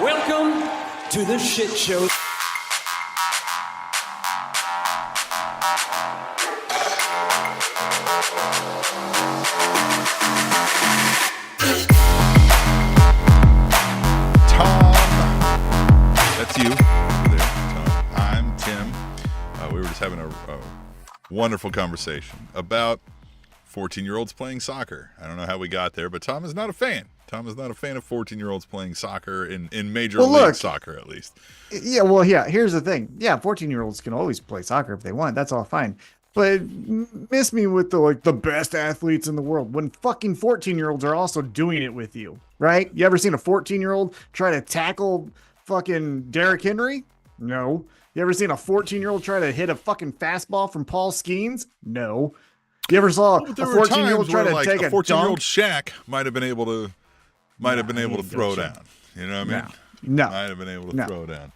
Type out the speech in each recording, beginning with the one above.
Welcome to the shit show. That's you over there, Tom. I'm Tim. We were just having a wonderful conversation about 14-year-olds playing soccer. I don't know how we got there, but Tom is not a fan. Tom is not a fan of 14-year-olds playing soccer in Major League Soccer, at least. Yeah, well, yeah, here's the thing. Yeah, 14-year-olds can always play soccer if they want. That's all fine. But miss me with the best athletes in the world when fucking 14-year-olds are also doing it with you, right? You ever seen a 14-year-old try to tackle fucking Derrick Henry? No. You ever seen a 14-year-old try to hit a fucking fastball from Paul Skeens? No. You ever saw a 14-year-old try to take a 14-year-old Shaq might have been able to throw down. You know what I mean? No. Might have been able to throw down.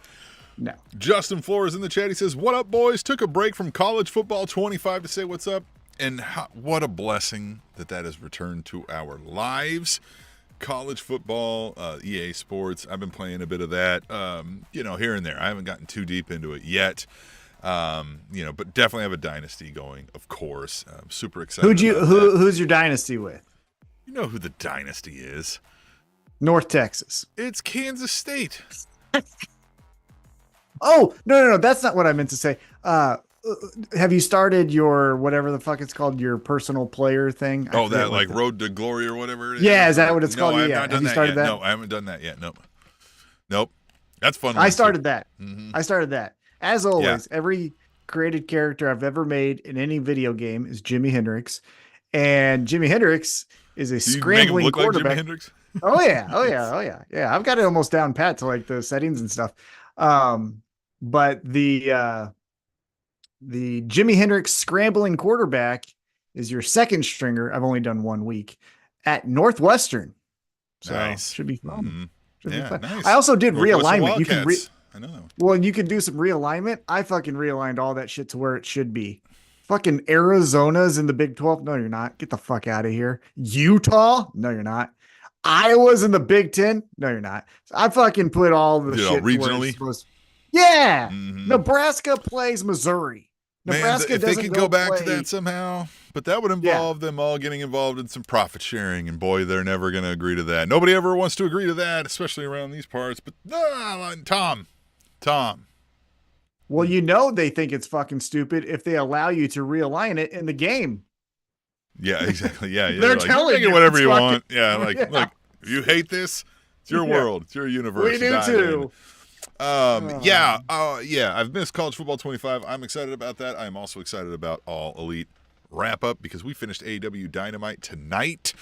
No. Justin Flores in the chat. He says, "What up, boys? Took a break from college football 25 to say what's up, and what a blessing that has returned to our lives." College football, EA Sports. I've been playing a bit of that, here and there. I haven't gotten too deep into it yet, but definitely have a dynasty going. Of course, I'm super excited. Who's your dynasty with? You know who the dynasty is? North Texas. It's Kansas State. Oh, no. That's not what I meant to say. Have you started your, whatever the fuck it's called, your personal player thing? Oh, that like Road to Glory or whatever it is? Yeah, is that what it's called? No, I have not done that yet. No, I haven't done that yet. Nope. That's fun. I started that. Mm-hmm. I started that. As always, every created character I've ever made in any video game is Jimi Hendrix. And Jimi Hendrix is a scrambling quarterback. Like Jimi Hendrix? Oh yeah. Yeah, I've got it almost down pat to like the settings and stuff. But the Jimi Hendrix scrambling quarterback is your second stringer. I've only done 1 week at Northwestern. So nice. Should be fun. Mm-hmm. Should be fun. Nice. I also did realignment. You can I know. Well, you can do some realignment. I fucking realigned all that shit to where it should be. Fucking Arizona's in the Big 12. No, you're not. Get the fuck out of here. Utah? No, you're not. Iowa's in the Big 10? No, you're not. I fucking put all the shit regionally. Yeah. Mm-hmm. Nebraska plays Missouri. Nebraska if they could go back to that somehow, but that would involve them all getting involved in some profit sharing, and boy, they're never going to agree to that. Nobody ever wants to agree to that, especially around these parts. But Tom. Well, they think it's fucking stupid if they allow you to realign it in the game. Yeah, exactly. Yeah. They're telling you whatever you want. Yeah, look, if you hate this, it's your world. It's your universe. We do too. I've missed College Football 25. I'm excited about that. I'm also excited about All Elite Wrap-Up because we finished AEW Dynamite tonight.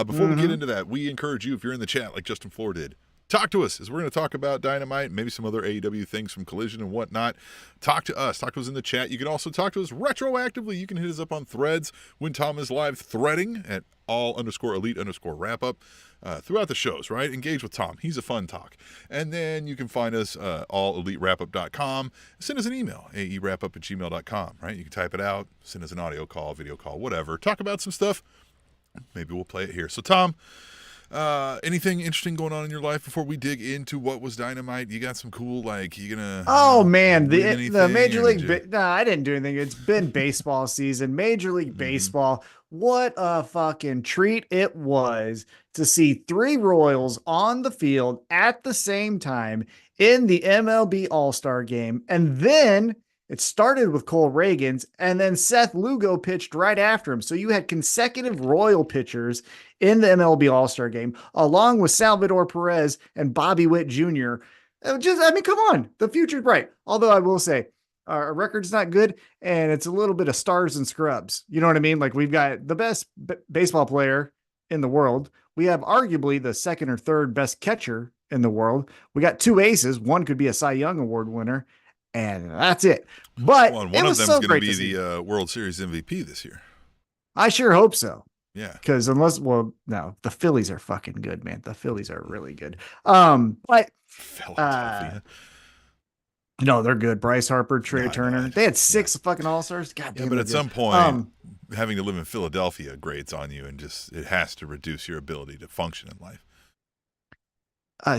Before we get into that, we encourage you, if you're in the chat like Justin Floor did, talk to us as we're going to talk about Dynamite, maybe some other AEW things from Collision and whatnot. Talk to us. Talk to us in the chat. You can also talk to us retroactively. You can hit us up on threads when Tom is live threading at all_elite_wrap-up throughout the shows, right? Engage with Tom. He's a fun talk. And then you can find us allelitewrapup.com. Send us an email, aewrapup@gmail.com, right? You can type it out, send us an audio call, video call, whatever. Talk about some stuff. Maybe we'll play it here. So, Tom, anything interesting going on in your life before we dig into what was Dynamite? You got some cool, you gonna? Oh man, the Major League. No, I didn't do anything. It's been baseball season. Major League Baseball. What a fucking treat it was to see 3 Royals on the field at the same time in the MLB All-Star Game, and then it started with Cole Reagans, and then Seth Lugo pitched right after him. So you had consecutive Royal pitchers in the MLB All-Star Game, along with Salvador Perez and Bobby Witt Jr. Come on, the future's bright. Although I will say, our record's not good, and it's a little bit of stars and scrubs. You know what I mean? Like, we've got the best baseball player in the world. We have arguably the second or third best catcher in the world. We got 2 aces. One could be a Cy Young Award winner. And that's it. But one of them's going to be the World Series MVP this year. I sure hope so. Yeah. Because the Phillies are fucking good, man. The Phillies are really good. But Philadelphia. No, they're good. Bryce Harper, Trey Turner. They had 6 fucking All-Stars. God damn. Yeah, but at some point, having to live in Philadelphia grates on you, and it has to reduce your ability to function in life.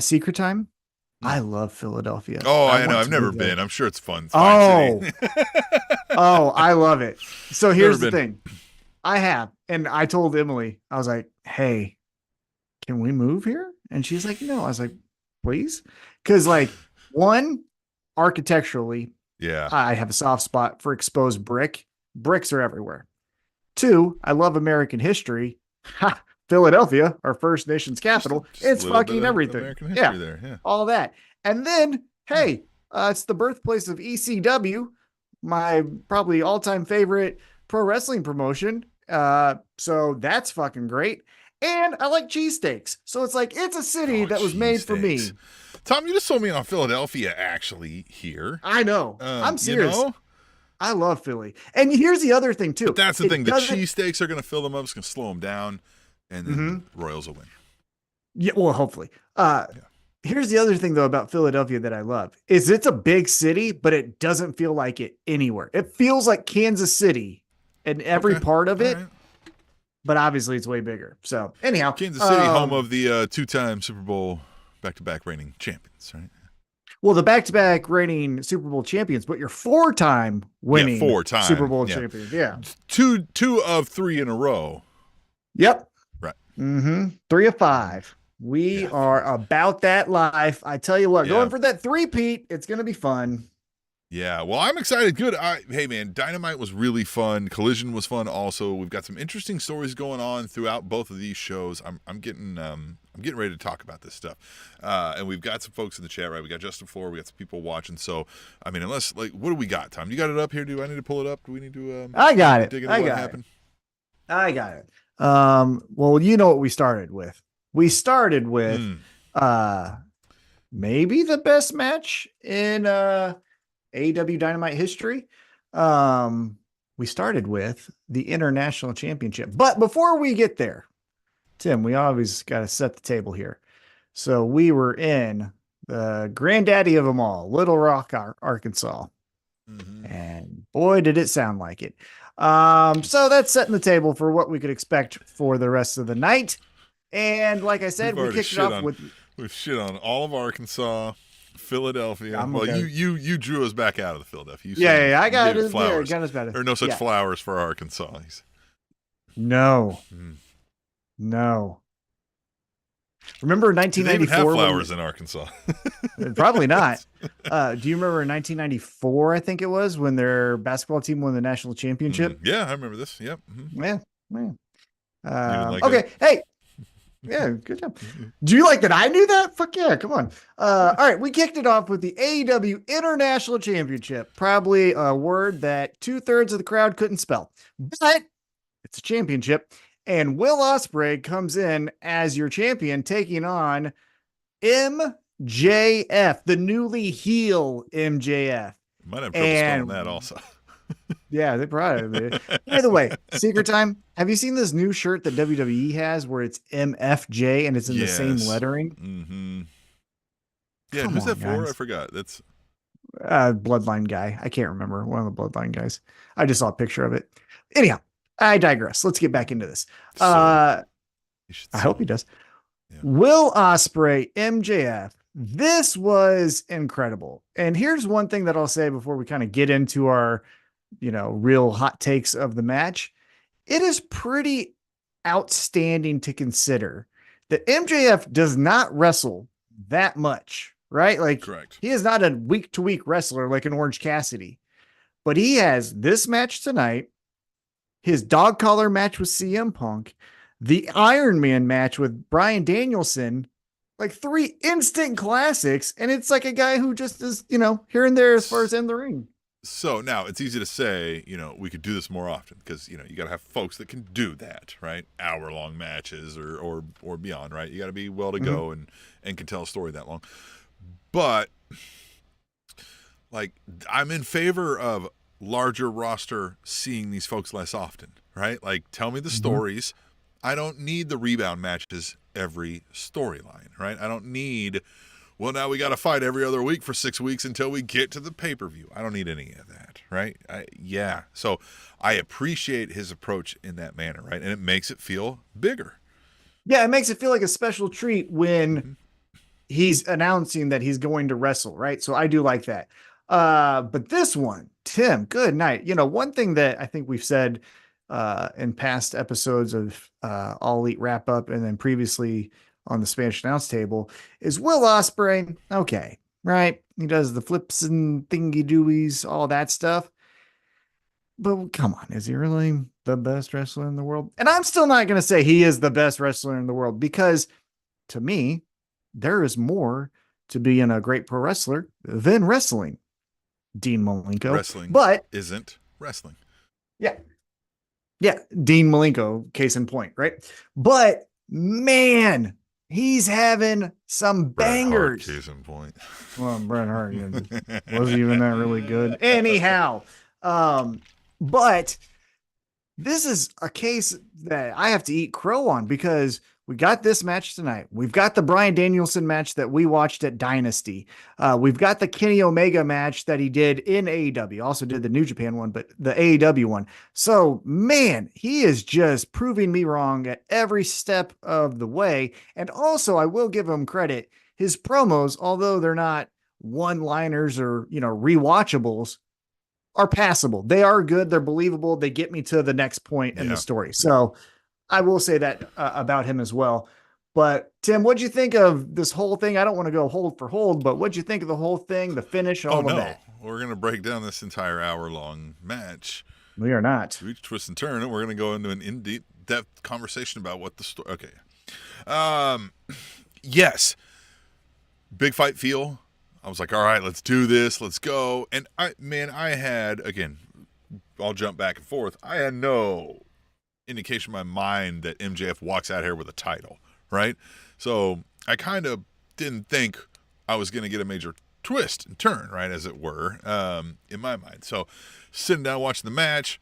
Secret Time. I love Philadelphia. Oh, I know. want I've to never move there. been. I'm sure it's fun. It's a fine Oh, city. oh, I love it. So Never here's the been. thing. I have, and I told Emily, I was like, "Hey, can we move here?" And she's like, "No." I was like, "Please," because like one, architecturally, Yeah. I have a soft spot for exposed brick. Bricks are everywhere. Two, I love American history. Ha, Philadelphia, our First Nations capital, Just a it's little bit fucking of everything. American history Yeah, there. Yeah. all that. And then, hey, it's the birthplace of ECW, my probably all-time favorite pro wrestling promotion. So that's fucking great. And I like cheesesteaks. So it's like it's a city Oh, that was made for cheesesteaks. me. Tom, you just sold me on Philadelphia, actually, here. I know. I'm You serious. know? I love Philly. And here's the other thing too. But that's the thing. The doesn't. cheesesteaks are going to fill them up. It's going to slow them down. And then the Royals will win. Yeah, well, hopefully. Yeah. Here's the other thing though about Philadelphia that I love is it's a big city, but it doesn't feel like it anywhere. It feels like Kansas City in every part of it, right. but obviously it's way bigger. So anyhow, Kansas City, home of the two-time Super Bowl back-to-back reigning champions, right? well, the back-to-back reigning Super Bowl champions, but you're four-time winning Super Bowl champions. Yeah. Two of three in a row. Yep. Right. 3 of 5. We are about that life. I tell you what, going for that three-peat, it's going to be fun. Yeah, well, I'm excited. Good. Hey, man, Dynamite was really fun. Collision was fun also. We've got some interesting stories going on throughout both of these shows. I'm getting ready to talk about this stuff. And we've got some folks in the chat, right? We got Justin Floor. We got some people watching. So, I mean, unless, like, what do we got, Tom? You got it up here? Do I need to pull it up? Do we need to I got it. dig into what happened? I got it. Well, you know what we started with. We started with maybe the best match in AEW Dynamite history. We started with the International Championship. But before we get there, Tim, we always got to set the table here. So we were in the granddaddy of them all, Little Rock, Arkansas. And boy, did it sound like it. So that's setting the table for what we could expect for the rest of the night. And like I said, we kicked it off with... We've shit on all of Arkansas, Philadelphia. Okay. You drew us back out of the Philadelphia. I got it. Flowers. Got us better. There are no such flowers for Arkansas. No. No. Remember 1994? Do they even have flowers in Arkansas? Probably not. Do you remember in 1994, I think it was, when their basketball team won the national championship? Yeah, I remember this. Yep. Yeah. Like okay. Hey. Yeah, good job. Do you like that I knew that? Fuck yeah, come on. All right, we kicked it off with the AEW International Championship. Probably a word that 2/3 of the crowd couldn't spell. But it's a championship. And Will Ospreay comes in as your champion, taking on MJF, the newly heel MJF. Might have trouble spelling that also. Yeah, they probably did. By the way, secret time. Have you seen this new shirt that WWE has where it's MFJ and it's in the same lettering? Yeah, Come who's on, that for? guys. I forgot. That's Bloodline guy. I can't remember. One of the Bloodline guys. I just saw a picture of it. Anyhow, I digress. Let's get back into this. I hope he does. Yeah. Will Ospreay, MJF. This was incredible. And here's one thing that I'll say before we kind of get into our, real hot takes of the match. It is pretty outstanding to consider that MJF does not wrestle that much, right? Like, correct. He is not a week-to-week wrestler like an Orange Cassidy, but he has this match tonight, his dog collar match with CM Punk, the Iron Man match with Bryan Danielson, like 3 instant classics. And it's like a guy who just is, here and there as far as in the ring. So now it's easy to say, we could do this more often because, you got to have folks that can do that, right? Hour-long matches or beyond, right? You got to be well to go and can tell a story that long. But, like, I'm in favor of larger roster seeing these folks less often, right? Like, tell me the stories. I don't need the rebound matches every storyline, right? I don't need... Well, now we got to fight every other week for 6 weeks until we get to the pay-per-view. I don't need any of that, right? So I appreciate his approach in that manner, right? And it makes it feel bigger. Yeah, it makes it feel like a special treat when he's announcing that he's going to wrestle, right? So I do like that. But this one, Tim, good night. One thing that I think we've said in past episodes of All Elite Wrap Up and then previously on the Spanish Announce Table is Will Ospreay. Okay, right? He does the flips and thingy doies, all that stuff. But come on, is he really the best wrestler in the world? And I'm still not going to say he is the best wrestler in the world because to me, there is more to being a great pro wrestler than wrestling. Dean Malenko. Wrestling but isn't wrestling. Yeah. Yeah. Dean Malenko, case in point, right? But man, he's having some bangers. Bret Hart, case in point. Well, Bret Hart wasn't even that really good. Anyhow, but this is a case that I have to eat crow on because we got this match tonight. We've got the Bryan Danielson match that we watched at Dynasty. We've got the Kenny Omega match that he did in AEW. Also did the New Japan one, but the AEW one. So, man, he is just proving me wrong at every step of the way. And also, I will give him credit. His promos, although they're not one-liners or, rewatchables, are passable. They are good. They're believable. They get me to the next point in the story. So I will say that about him as well. But Tim, what'd you think of this whole thing? I don't want to go hold for hold, but what'd you think of the whole thing, the finish, all of that? We're going to break down this entire hour-long match. We are not. Each twist and turn, and we're going to go into an in-depth conversation about what the story... Okay. Yes. Big fight feel. I was like, all right, let's do this. Let's go. And I had, again, I'll jump back and forth. I had no indication in my mind that MJF walks out here with a title, right? So I kind of didn't think I was going to get a major twist and turn, right, as it were, in my mind. So sitting down watching the match,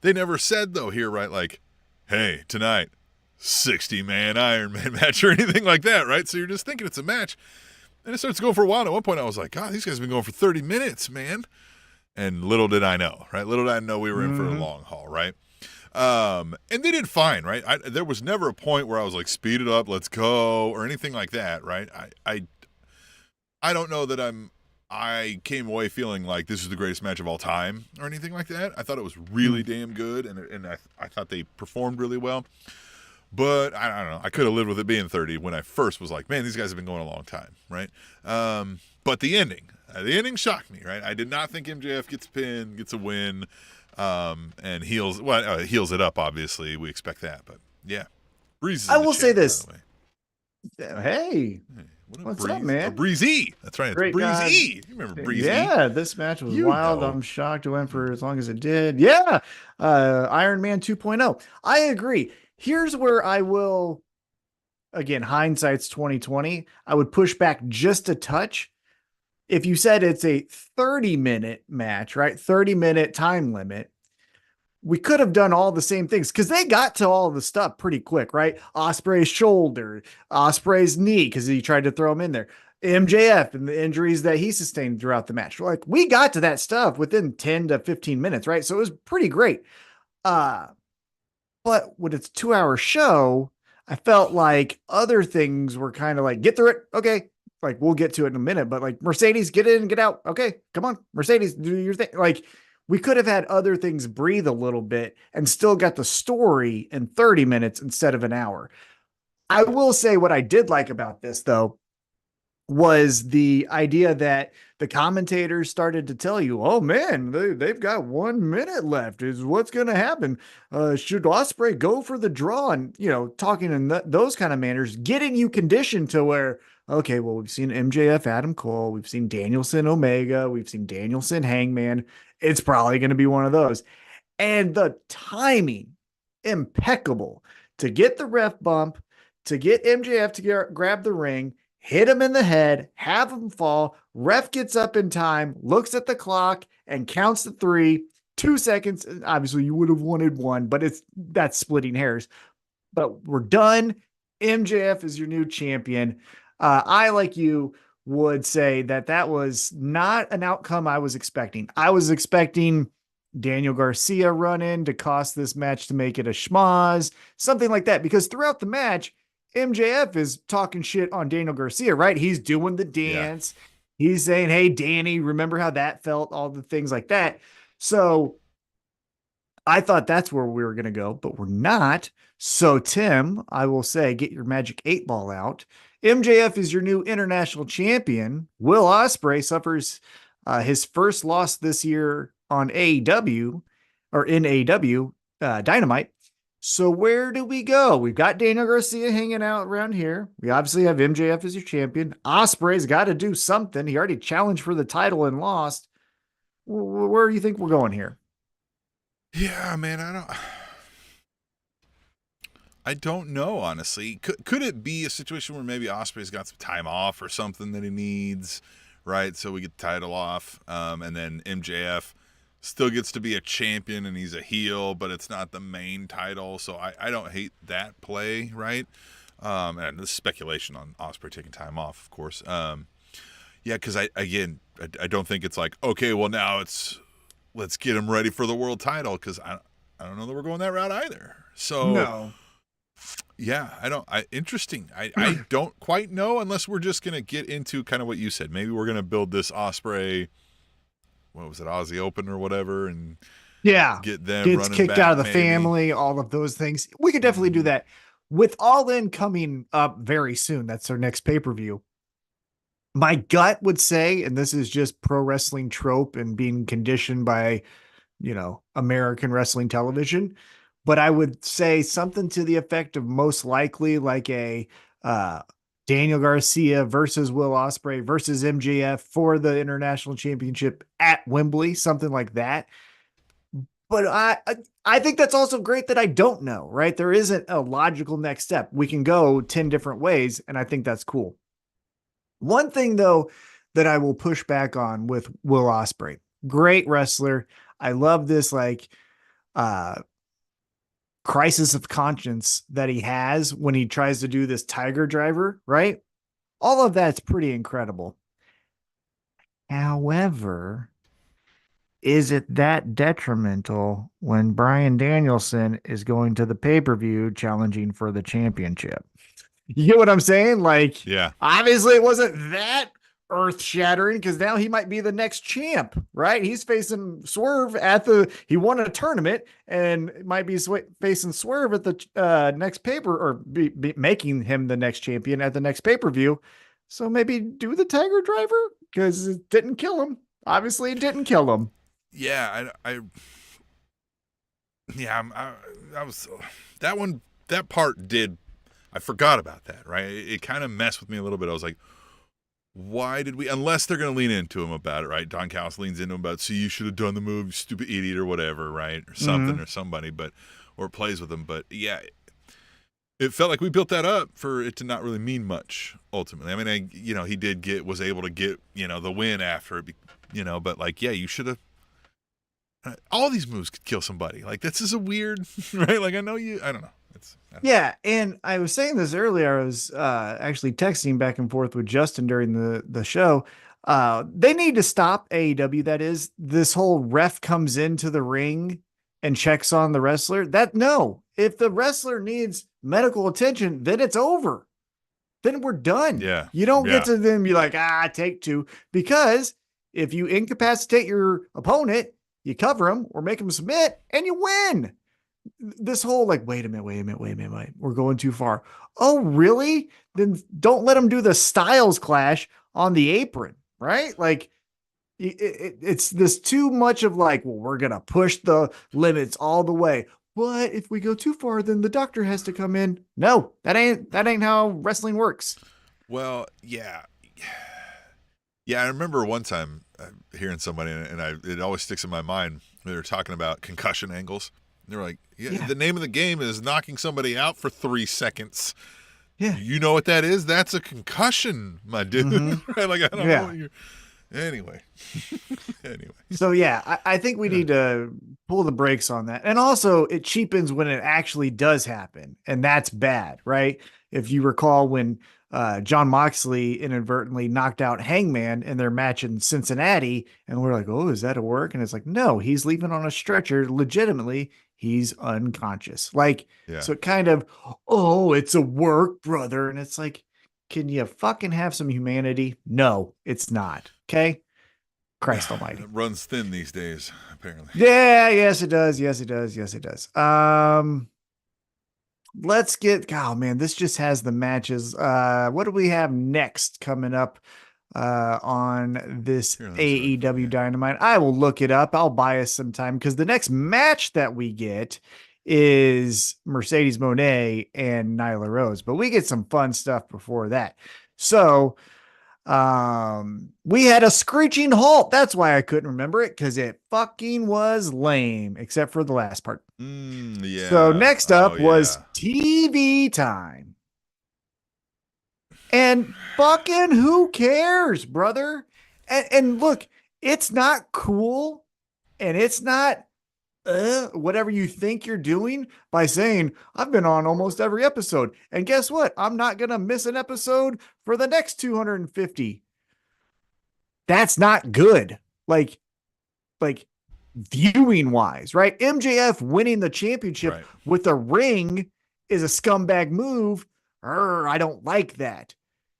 they never said, though, here, right, like, hey, tonight, 60-man Iron Man match or anything like that, right? So you're just thinking it's a match. And it starts to go for a while. And at one point, I was like, God, these guys have been going for 30 minutes, man. And little did I know, right? Little did I know we were in for a long haul, right? And they did fine, right? There was never a point where I was like, speed it up, let's go, or anything like that, right? I don't know that I came away feeling like this is the greatest match of all time or anything like that. I thought it was really damn good, and I thought they performed really well. But I don't know. I could have lived with it being 30 when I first was like, man, these guys have been going a long time, right? But the ending shocked me, right? I did not think MJF gets pinned, gets a win, and heals it up, obviously. We expect that, but yeah. Breeze. I will say this. Hey, what's up, man? A Breezy. That's right. It's Breezy. You remember Breezy? Yeah, this match was wild. I'm shocked it went for as long as it did. Yeah. Iron Man 2.0. I agree. Here's where I will, again, hindsight's 2020. I would push back just a touch. If you said it's a 30-minute match, right? 30-minute time limit, we could have done all the same things because they got to all the stuff pretty quick, right? Ospreay's shoulder, Ospreay's knee, because he tried to throw him in there. MJF and the injuries that he sustained throughout the match. Like, we got to that stuff within 10 to 15 minutes, right? So it was pretty great. But with its 2-hour show, I felt like other things were kind of like, get through it. Okay. Like, we'll get to it in a minute, but like, Mercedes, get in and get out. Okay. Come on, Mercedes, do your thing. Like, we could have had other things breathe a little bit and still got the story in 30 minutes instead of an hour. I will say what I did like about this, though, was the idea that the commentators started to tell you, oh man, they've got 1 minute left is what's going to happen. Should Ospreay go for the draw? And, talking in those kind of manners, getting you conditioned to where, okay, well, we've seen MJF, Adam Cole, we've seen Danielson, Omega, we've seen Danielson, Hangman. It's probably going to be one of those. And the timing, impeccable to get the ref bump, to get MJF to grab the ring, hit him in the head, have him fall. Ref gets up in time, looks at the clock, and counts to 3. 2 seconds. Obviously, you would have wanted 1, but that's splitting hairs. But we're done. MJF is your new champion. I, like you, would say that was not an outcome I was expecting. I was expecting Daniel Garcia run in to cost this match to make it a schmoz, something like that. Because throughout the match, MJF is talking shit on Daniel Garcia, right? He's doing the Yeah. dance. He's saying, hey, Danny, remember how that felt? All the things like that. So I thought that's where we were going to go, but we're not. So, Tim, I will say, get your magic 8 ball out. MJF is your new international champion. Will Ospreay suffers his first loss this year on AEW or in AEW Dynamite. So, where do we go? We've got Daniel Garcia hanging out around here. We obviously have MJF as your champion. Ospreay's got to do something. He already challenged for the title and lost. Where do you think we're going here? Yeah, man, I don't know, honestly. Could it be a situation where maybe Ospreay's got some time off or something that he needs, right? So we get the title off, and then MJF still gets to be a champion and he's a heel, but it's not the main title. So I don't hate that play, right? And this is speculation on Ospreay taking time off, of course. Yeah, because I don't think it's like, okay, well now let's get him ready for the world title, because I don't know that we're going that route either. So No. yeah, interesting. I don't quite know, unless we're just gonna get into kind of what you said. Maybe we're gonna build this Ospreay, what was it, Aussie Open or whatever, and get them gets running kicked back, out of the maybe. family, all of those things. We could definitely do that. With All In coming up very soon, that's our next pay-per-view. My gut would say, and this is just pro wrestling trope and being conditioned by, American wrestling television, but I would say something to the effect of most likely like a Daniel Garcia versus Will Ospreay versus MJF for the international championship at Wembley, something like that. But I think that's also great that I don't know, right? There isn't a logical next step. We can go 10 different ways, and I think that's cool. One thing, though, that I will push back on with Will Ospreay, great wrestler. I love this crisis of conscience that he has when he tries to do this tiger driver, right? All of that's pretty incredible. However, is it that detrimental when Bryan Danielson is going to the pay-per-view challenging for the championship? You get what I'm saying? Like, Yeah. obviously it wasn't that earth shattering because now he might be the next champ, right? He's facing Swerve he won a tournament and might be facing Swerve at the next paper, or be making him the next champion at the next pay-per-view. So maybe do the Tiger Driver because it didn't kill him. Obviously it didn't kill him. Yeah. I was that part did. I forgot about that, right? It kind of messed with me a little bit. I was like, why did we, unless they're going to lean into him about it, right? Don Callis leans into him about, so you should have done the move, you stupid idiot, or whatever, right? Or something, or somebody, or plays with him. But yeah, it felt like we built that up for it to not really mean much, ultimately. I mean, was able to get, the win after it, but like, yeah, you should have, all these moves could kill somebody. Like, this is a weird, right? Like, I don't know. Yeah, and I was saying this earlier. I was actually texting back and forth with Justin during the show. They need to stop AEW. That is, this whole ref comes into the ring and checks on the wrestler. If the wrestler needs medical attention, then it's over. Then we're done. Yeah, you don't get to then be like, take two, because if you incapacitate your opponent, you cover him or make him submit, and you win. This whole like, wait a minute, we're going too far. Oh, really? Then don't let them do the Styles Clash on the apron, right? Like, it's this too much of like, well, we're gonna push the limits all the way, but if we go too far, then the doctor has to come in. No, that ain't how wrestling works. Well, yeah. I remember one time hearing somebody, and it always sticks in my mind. They were talking about concussion angles. They're like, yeah, the name of the game is knocking somebody out for 3 seconds. Yeah. You know what that is? That's a concussion, my dude. Right? Like, I don't know what you're... Anyway. So, yeah, I think we need to pull the brakes on that. And also, it cheapens when it actually does happen. And that's bad, right? If you recall when John Moxley inadvertently knocked out Hangman in their match in Cincinnati, and we're like, oh, is that a work? And it's like, no, he's leaving on a stretcher legitimately. he's unconscious. Like, Yeah. so kind of, oh, it's a work, brother. And it's like, can you fucking have some humanity? No, it's not. Okay. Christ almighty. It runs thin these days, apparently. Yeah, yes, it does. Yes, it does. Yes, it does. Let's get, oh man, this just has the matches. What do we have next coming up on this Here, AEW Dynamite? I will look it up. I'll buy us some time because the next match that we get is Mercedes Moné and Nyla Rose, but we get some fun stuff before that. So we had a screeching halt. That's why I couldn't remember it, because it fucking was lame, except for the last part. Yeah. So next up was TV time. And fucking who cares, brother? And look, it's not cool, and it's not whatever you think you're doing by saying, I've been on almost every episode. And guess what? I'm not going to miss an episode for the next 250. That's not good. Like viewing wise, right? MJF winning the championship with a ring is a scumbag move. I don't like that.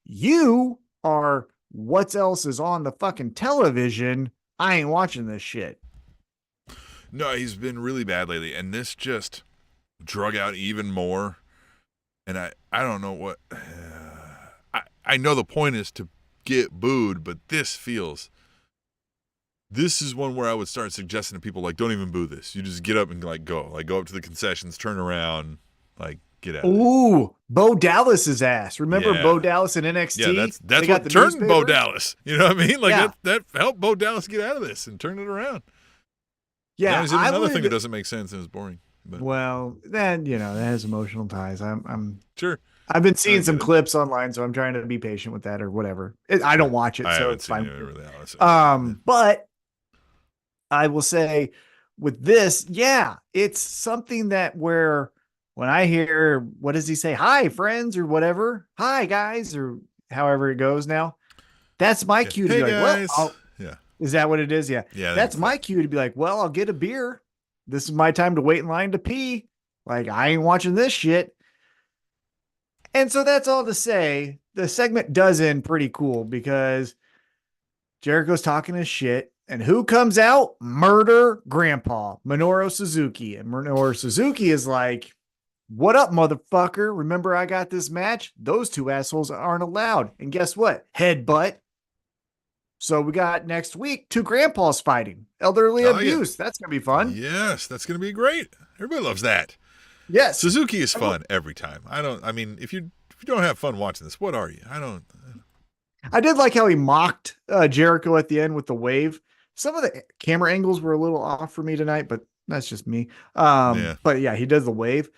You are what else is on the fucking television. I ain't watching this shit. No, he's been really bad lately, and this just drug out even more. And I don't know what. I know the point is to get booed, but this is one where I would start suggesting to people, like, don't even boo this. You just get up and go up to the concessions, turn around, like, get out. Ooh, Bo Dallas's ass. Remember Bo Dallas in NXT? Yeah, that's what turned Bo Dallas. You know what I mean? Like that helped Bo Dallas get out of this and turn it around. Yeah, now he's in another thing that doesn't make sense and is boring. But. Well, then that has emotional ties. I'm sure. I've been seeing some clips online, so I'm trying to be patient with that or whatever. I don't watch it, so it's fine. But I will say with this, it's something that where when I hear, what does he say? Hi, friends, or whatever. Hi, guys, or however it goes now. That's my cue to be like, guys. Well, is that what it is? Yeah. That's my cue to be like, well, I'll get a beer. This is my time to wait in line to pee. Like, I ain't watching this shit. And so that's all to say. The segment does end pretty cool because Jericho's talking his shit. And who comes out? Murder Grandpa, Minoru Suzuki. And Minoru Suzuki is like, what up, motherfucker? Remember I got this match? Those two assholes aren't allowed. And guess what? Headbutt. So we got next week 2 grandpas fighting. Elderly abuse. That's going to be fun. Yes, that's going to be great. Everybody loves that. Yes. Suzuki is fun every time. If you don't have fun watching this, what are you? I did like how he mocked Jericho at the end with the wave. Some of the camera angles were a little off for me tonight, but that's just me. But yeah, he does the wave.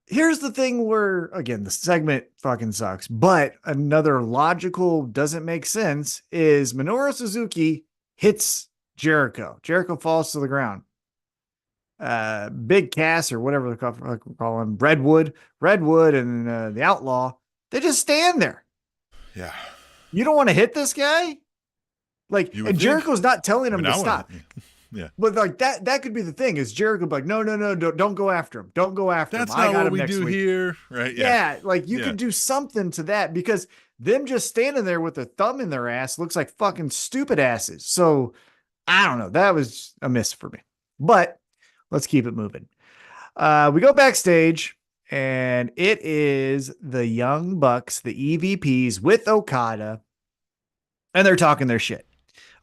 Here's the thing where, again, the segment fucking sucks, but another logical doesn't make sense is Minoru Suzuki hits Jericho. Jericho falls to the ground. Big Cass or whatever they call him, Redwood and the Outlaw, they just stand there. Yeah. You don't want to hit this guy? Like, and Jericho's not telling him to stop. Yeah. But like that could be the thing is Jericho be like, no, don't go after him. Don't go after him. That's not what we do here. Right. Yeah. Like you could do something to that because them just standing there with their thumb in their ass looks like fucking stupid asses. So I don't know. That was a miss for me, but let's keep it moving. We go backstage and it is the Young Bucks, the EVPs with Okada, and they're talking their shit.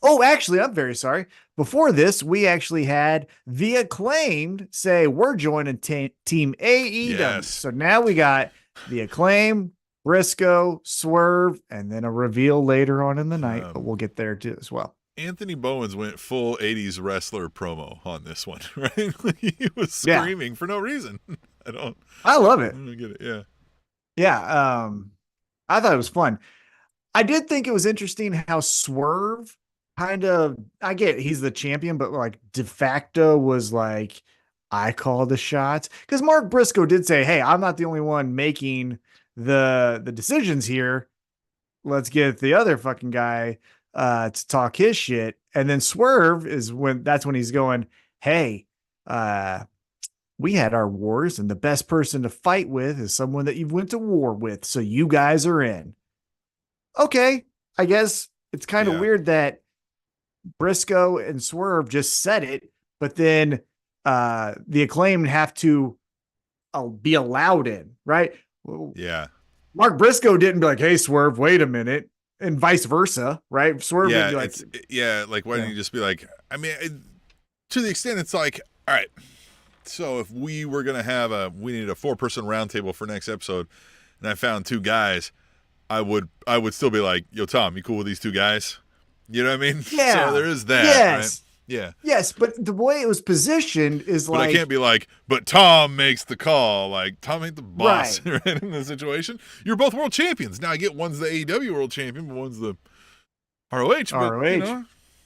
Oh, actually, I'm very sorry. Before this, we actually had the Acclaimed say we're joining Team AEW. Yes. So now we got the Acclaim, Briscoe, Swerve, and then a reveal later on in the night, but we'll get there too as well. Anthony Bowens went full 80s wrestler promo on this one, right? He was screaming for no reason. I love it. I don't get it. Yeah. Yeah. I thought it was fun. I did think it was interesting how Swerve kind of, I get he's the champion, but like de facto was like, I call the shots. Because Mark Briscoe did say, hey, I'm not the only one making the decisions here. Let's get the other fucking guy to talk his shit. And then Swerve is that's when he's going, hey, we had our wars, and the best person to fight with is someone that you've went to war with. So you guys are in. Okay. I guess it's kind of Yeah. weird that Briscoe and Swerve just said it, but then the Acclaimed have to be allowed in, right? Well, Yeah. Mark Briscoe didn't be like, "Hey, Swerve, wait a minute," and vice versa, right? Swerve Yeah. didn't be like, Like, why didn't you just be like, I mean, to the extent it's like, all right, so if we were going to have we needed a 4-person roundtable for next episode, and I found 2 guys, I would still be like, yo, Tom, you cool with these 2 guys? You know what I mean? yeah, So there is that, yes, right? Yeah. yes, but the way it was positioned is But like, I can't be like, but Tom makes the call. Like, Tom ain't the boss right. right, in this situation. You're both world champions. Now, I get one's the AEW world champion, but one's the ROH. But, ROH. you know,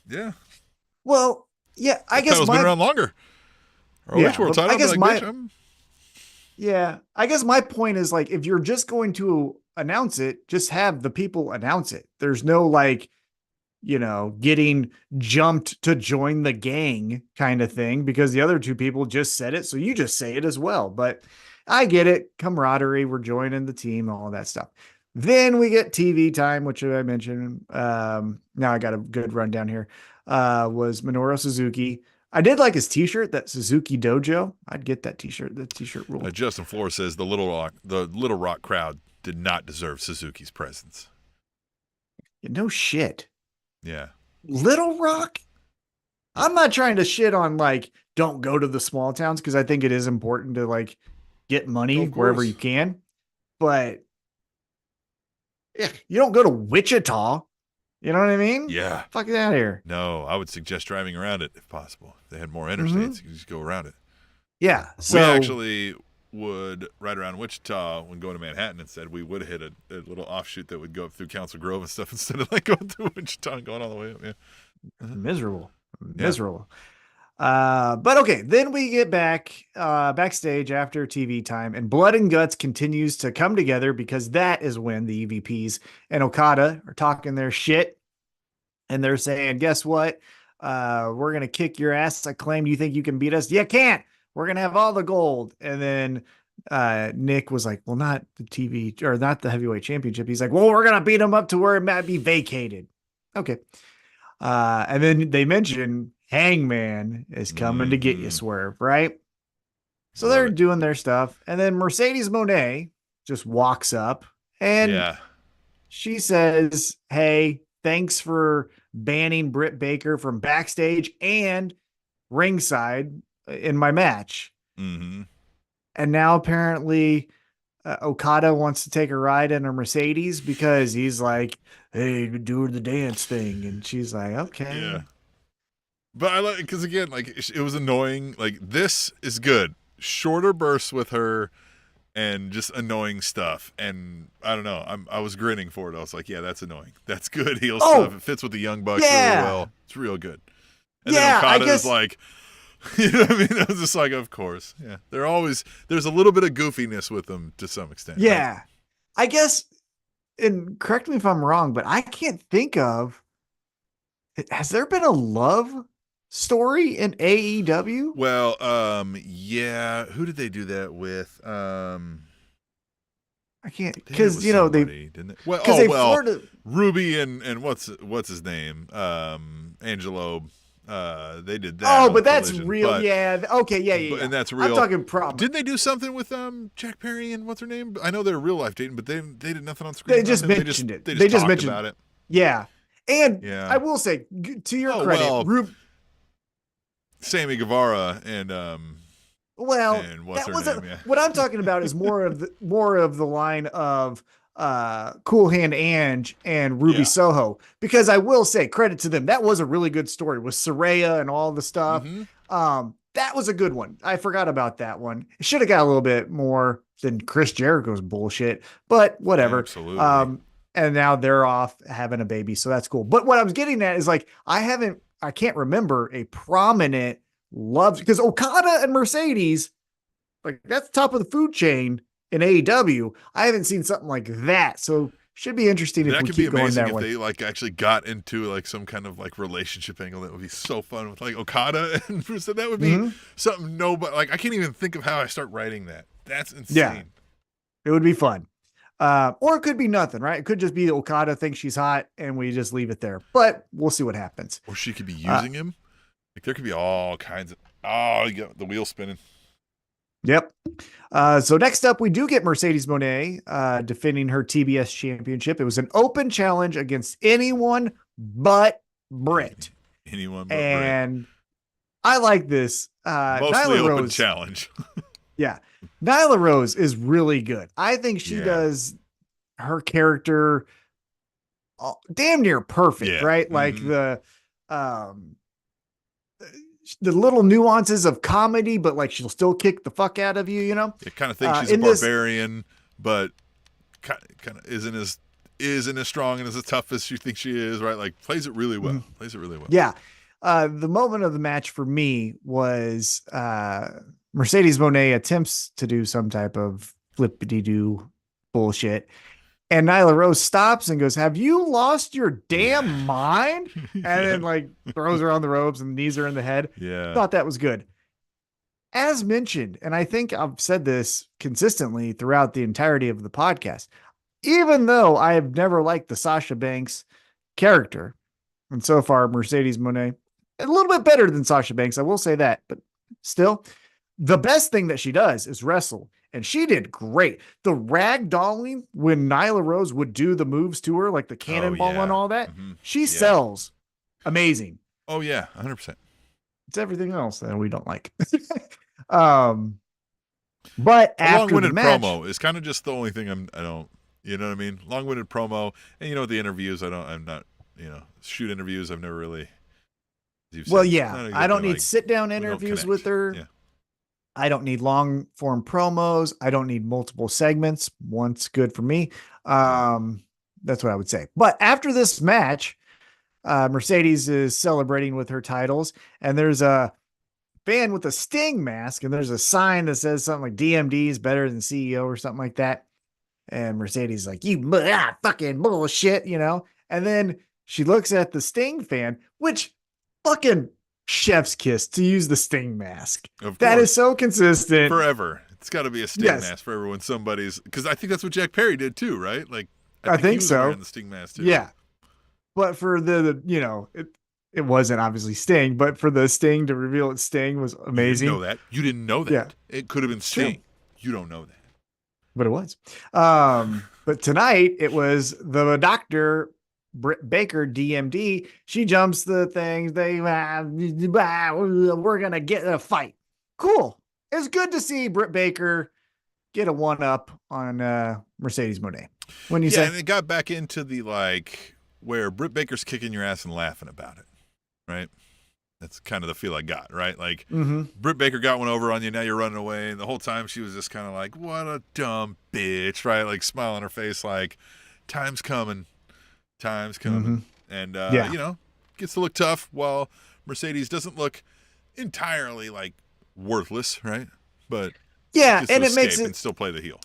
yeah. Well, yeah, I The guess title's been around longer. ROH yeah, world title. I guess Like, bitch, yeah, I guess my point is like, if you're just going to announce it, just have the people announce it. There's no like, getting jumped to join the gang kind of thing because the other 2 people just said it. So you just say it as well. But I get it. Camaraderie. We're joining the team, all that stuff. Then we get TV time, which I mentioned. Now I got a good rundown here. Was Minoru Suzuki. I did like his t-shirt, that Suzuki Dojo. I'd get that t-shirt. The t-shirt rule. Justin Flores says the Little Rock crowd did not deserve Suzuki's presence. No shit. Yeah. Little Rock? I'm not trying to shit on like, don't go to the small towns because I think it is important to like get money wherever you can. But yeah, you don't go to Wichita. You know what I mean? Yeah. Fuck out of here. No, I would suggest driving around it if possible. If they had more interstates, you could just go around it. Yeah. So we actually would ride around Wichita when going to Manhattan instead. We would have hit a little offshoot that would go up through Council Grove and stuff instead of like going through Wichita and going all the way up. Yeah. Miserable. But okay, then we get backstage after TV time, and Blood and Guts continues to come together because that is when the EVPs and Okada are talking their shit, and they're saying, guess what? We're going to kick your ass. Acclaim, you think you can beat us? You can't. We're going to have all the gold. And then Nick was like, well, not the TV or not the heavyweight championship. He's like, well, we're going to beat him up to where it might be vacated. Okay. And then they mention Hangman is coming to get you, Swerve, right? So they're doing their stuff. And then Mercedes Moné just walks up and she says, hey, thanks for banning Britt Baker from backstage and ringside in my match. Mm-hmm. And now apparently Okada wants to take a ride in a Mercedes because he's like, hey, do the dance thing. And she's like, okay. Yeah. But I like, because again, like it was annoying. Like this is good. Shorter bursts with her and just annoying stuff. And I don't know. I was grinning for it. I was like, yeah, that's annoying. That's good heel stuff. It fits with the Young Bucks really well. It's real good. And then Okada is like, you know what I mean? I was just like, of course. Yeah. There's a little bit of goofiness with them to some extent. Yeah. Right? I guess, and correct me if I'm wrong, but I can't think of, has there been a love story in AEW? Well, yeah. Who did they do that with? I can't, because they didn't they? Well, Ruby and what's his name? Angelo. They did that. Oh, but that's real. But, yeah. Okay. Yeah. And that's real. I'm talking problem. Didn't they do something with Jack Perry and what's her name? I know they're real life dating, but they did nothing on screen. They just mentioned it. They just mentioned about it. Yeah. And I will say, to your credit, Sammy Guevara and what I'm talking about is more of the line of Cool Hand Ange and Ruby Soho, because I will say credit to them. That was a really good story with Saraya and all the stuff. Mm-hmm. That was a good one. I forgot about that one. It should have got a little bit more than Chris Jericho's bullshit, but whatever. Absolutely. And now they're off having a baby. So that's cool. But what I was getting at is like, I can't remember a prominent love, because Okada and Mercedes, like that's top of the food chain in AEW. I haven't seen something like that. So should be interesting if we keep going that way. That could be amazing if they like actually got into like some kind of like relationship angle. That would be so fun with like Okada and Bruce. That would be something nobody like. I can't even think of how I start writing that. That's insane. Yeah, it would be fun. Or it could be nothing, right? It could just be Okada thinks she's hot and we just leave it there. But we'll see what happens. Or she could be using him. Like there could be all kinds of you got the wheel spinning. Yep. So next up, we do get Mercedes Moné defending her TBS championship. It was an open challenge against anyone but Britt. Anyone but and Britt. I like this. Mostly Nyla open Rose, challenge. Yeah. Nyla Rose is really good. I think she does her character damn near perfect, right? Like the little nuances of comedy, but like she'll still kick the fuck out of you, you know? It kind of thinks she's a barbarian, but kind of isn't as strong and as tough as she thinks she is, right? Like plays it really well. Plays it really well. Yeah. The moment of the match for me was Mercedes Moné attempts to do some type of flippity-doo bullshit. And Nyla Rose stops and goes, "Have you lost your damn mind?" And then like throws her on the ropes and knees her in the head. Yeah. Thought that was good. As mentioned, and I think I've said this consistently throughout the entirety of the podcast, even though I have never liked the Sasha Banks character, and so far Mercedes Moné, a little bit better than Sasha Banks, I will say that, but still, the best thing that she does is wrestle. And she did great. The ragdolling when Nyla Rose would do the moves to her, like the cannonball and all that, she sells amazing. Oh yeah, 100%. It's everything else that we don't like. But after the match, promo is kind of just the only thing I don't, you know what I mean? Long-winded promo, and the interviews I'm not, shoot interviews I've never really. Well, yeah, I don't need sit-down interviews with her. Yeah. I don't need long form promos. I don't need multiple segments. One's good for me. That's what I would say. But after this match, Mercedes is celebrating with her titles, and there's a fan with a Sting mask, and there's a sign that says something like DMD is better than CEO or something like that. And Mercedes is like, "You fucking bullshit," And then she looks at the Sting fan, which fucking chef's kiss to use the Sting mask. That is so consistent forever. It's got to be a Sting mask for everyone. Because I think that's what Jack Perry did too, right? Like I think he was so. Wearing the Sting mask too. Yeah, but for the it wasn't obviously Sting, but for the Sting to reveal it's Sting was amazing. You didn't know that. Yeah. It could have been Sting. True. You don't know that, but it was. But tonight it was the Doctor. Britt Baker, DMD, she jumps the things. We're going to get in a fight. Cool. It's good to see Britt Baker get a one-up on Mercedes Moné. When you say, and it got back into the where Britt Baker's kicking your ass and laughing about it, right? That's kind of the feel I got, right? Like Britt Baker got one over on you, now you're running away, and the whole time she was just kind of like, "What a dumb bitch," right? Like smile on her face, like time's coming. And gets to look tough while Mercedes doesn't look entirely like worthless, right? But and it makes it and still play the heel.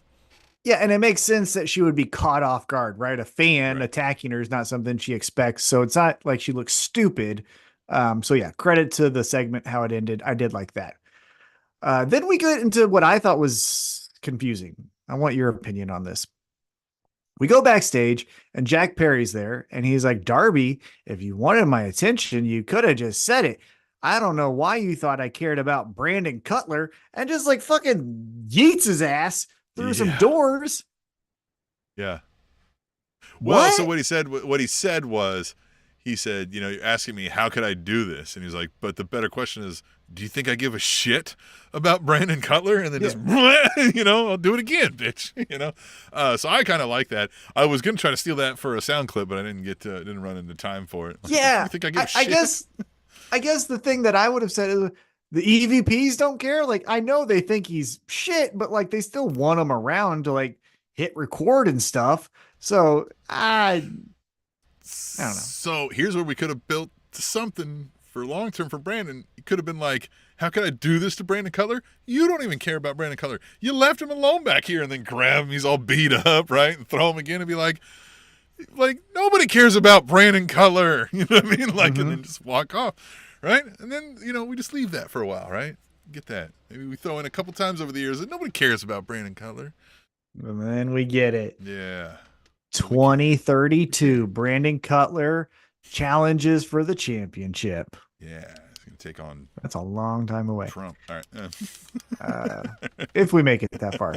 Yeah, and it makes sense that she would be caught off guard, right? A fan attacking her is not something she expects, so it's not like she looks stupid. So yeah, credit to the segment how it ended. I did like that. Then we get into what I thought was confusing. I want your opinion on this. We go backstage and Jack Perry's there and he's like, "Darby, if you wanted my attention, you could have just said it. I don't know why you thought I cared about Brandon Cutler," and just like fucking yeets his ass through some doors. Yeah. Well, so what he said was, he said, "You're asking me, how could I do this?" And he's like, "But the better question is, do you think I give a shit about Brandon Cutler?" And then just, I'll do it again, bitch. So I kind of like that. I was going to try to steal that for a sound clip, but I didn't run into time for it. Yeah. You think I give a shit? I guess the thing that I would have said is the EVPs don't care. Like, I know they think he's shit, but like they still want him around to like hit record and stuff. So I don't know. So here's where we could have built something for long term for Brandon. It could have been like, how could I do this to Brandon Cutler? You don't even care about Brandon Cutler. You left him alone back here and then grab him. He's all beat up, right? And throw him again and be like, like nobody cares about Brandon Cutler. You know what I mean? Like, and then just walk off, right? And then we just leave that for a while, right? Get that? Maybe we throw in a couple times over the years that nobody cares about Brandon Cutler. And then we get it. Yeah. 2032, Brandon Cutler challenges for the championship. Yeah, he's gonna take on. That's a long time away. Trump. All right. If we make it that far.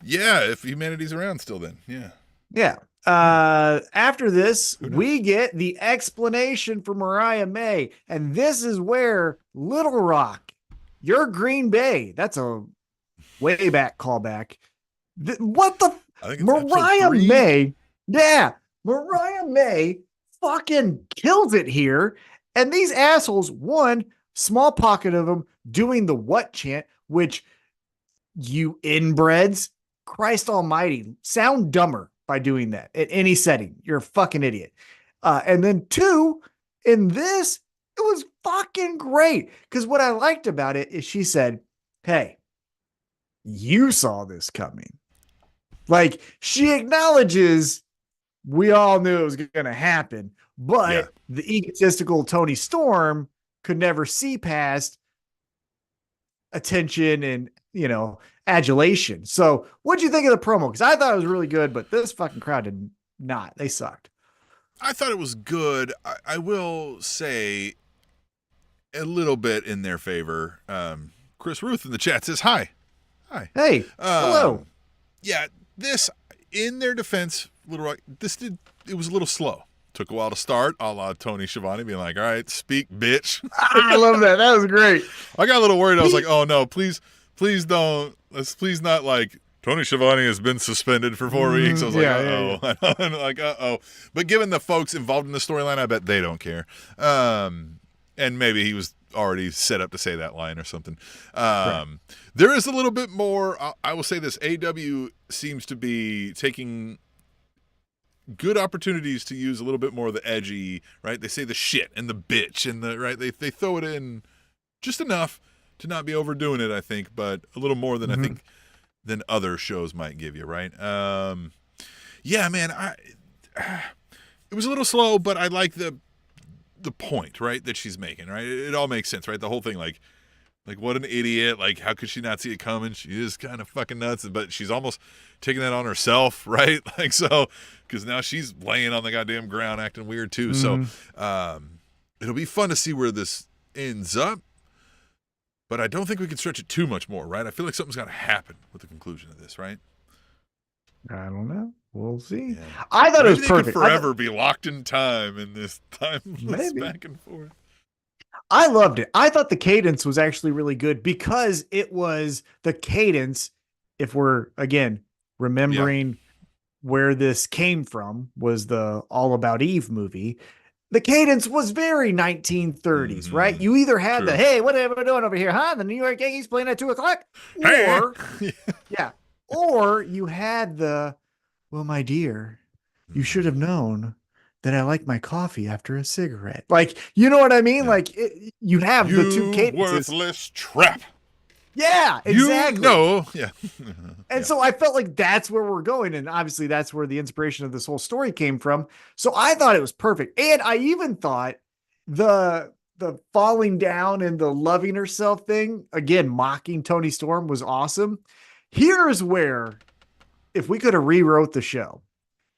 Yeah. If humanity's around still, then yeah. After this, we get the explanation for Mariah May, and this is where Little Rock, your Green Bay. That's a way back callback. What the? Mariah May. Yeah. Mariah May fucking kills it here. And these assholes, one small pocket of them doing the what chant, which you inbreds, Christ almighty, sound dumber by doing that at any setting. You're a fucking idiot. And then two, in this, it was fucking great. Because what I liked about it is she said, hey, you saw this coming. Like, she acknowledges we all knew it was going to happen, but the egotistical Tony Storm could never see past attention and, adulation. So what'd you think of the promo? Because I thought it was really good, but this fucking crowd did not. They sucked. I thought it was good. I will say a little bit in their favor. Chris Ruth in the chat says, hi. Hey, hello. Yeah. This, in their defense, Little Rock, it was a little slow. Took a while to start, a la Tony Schiavone being like, all right, speak, bitch. I love that. That was great. I got a little worried. I was like, oh, no, please don't. Let's please not like, Tony Schiavone has been suspended for 4 weeks. I was like, uh-oh. I'm like, uh-oh. But given the folks involved in the storyline, I bet they don't care. And maybe he was already set up to say that line or something. Right. There is a little bit more. I will say this. AW seems to be taking good opportunities to use a little bit more of the edgy, right? They say the shit and the bitch and the, right? They throw it in just enough to not be overdoing it, I think, but a little more than I think than other shows might give you, right? Yeah, man, it was a little slow, but I like the point, right, that she's making, right? It all makes sense, right? The whole thing, like what an idiot, like how could she not see it coming? She is kind of fucking nuts, but she's almost taking that on herself, right? Like, so, because now she's laying on the goddamn ground acting weird too. So it'll be fun to see where this ends up, but I don't think we can stretch it too much more, right? I feel like something's got to happen with the conclusion of this, right? I don't know. We'll see. Yeah. I thought it was perfect. Could forever be locked in time in this timeless back and forth. I loved it. I thought the cadence was actually really good because it was the cadence. If we're again remembering where this came from, was the All About Eve movie. The cadence was very 1930s, right? You either had the, hey, what are we doing over here, huh? The New York Yankees playing at 2:00, or or you had the, well, my dear, you should have known that I like my coffee after a cigarette. Like, you know what I mean? Like, you have the two cadences. Worthless trap. Yeah, exactly. Yeah. And so I felt like that's where we're going. And obviously that's where the inspiration of this whole story came from. So I thought it was perfect. And I even thought the falling down and the loving herself thing, again, mocking Tony Storm, was awesome. Here's where, if we could have rewrote the show,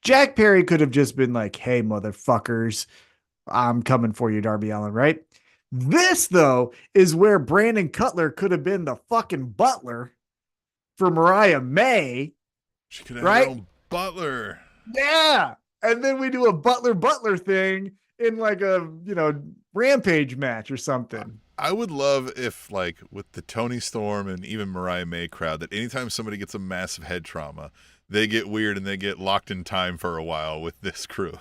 Jack Perry could have just been like, hey, motherfuckers, I'm coming for you, Darby Allin, right? This, though, is where Brandon Cutler could have been the fucking butler for Mariah May. She could have her own butler. Yeah. And then we do a butler thing in like a, Rampage match or something. I would love if, like, with the Tony Storm and even Mariah May crowd, that anytime somebody gets a massive head trauma, they get weird and they get locked in time for a while with this crew,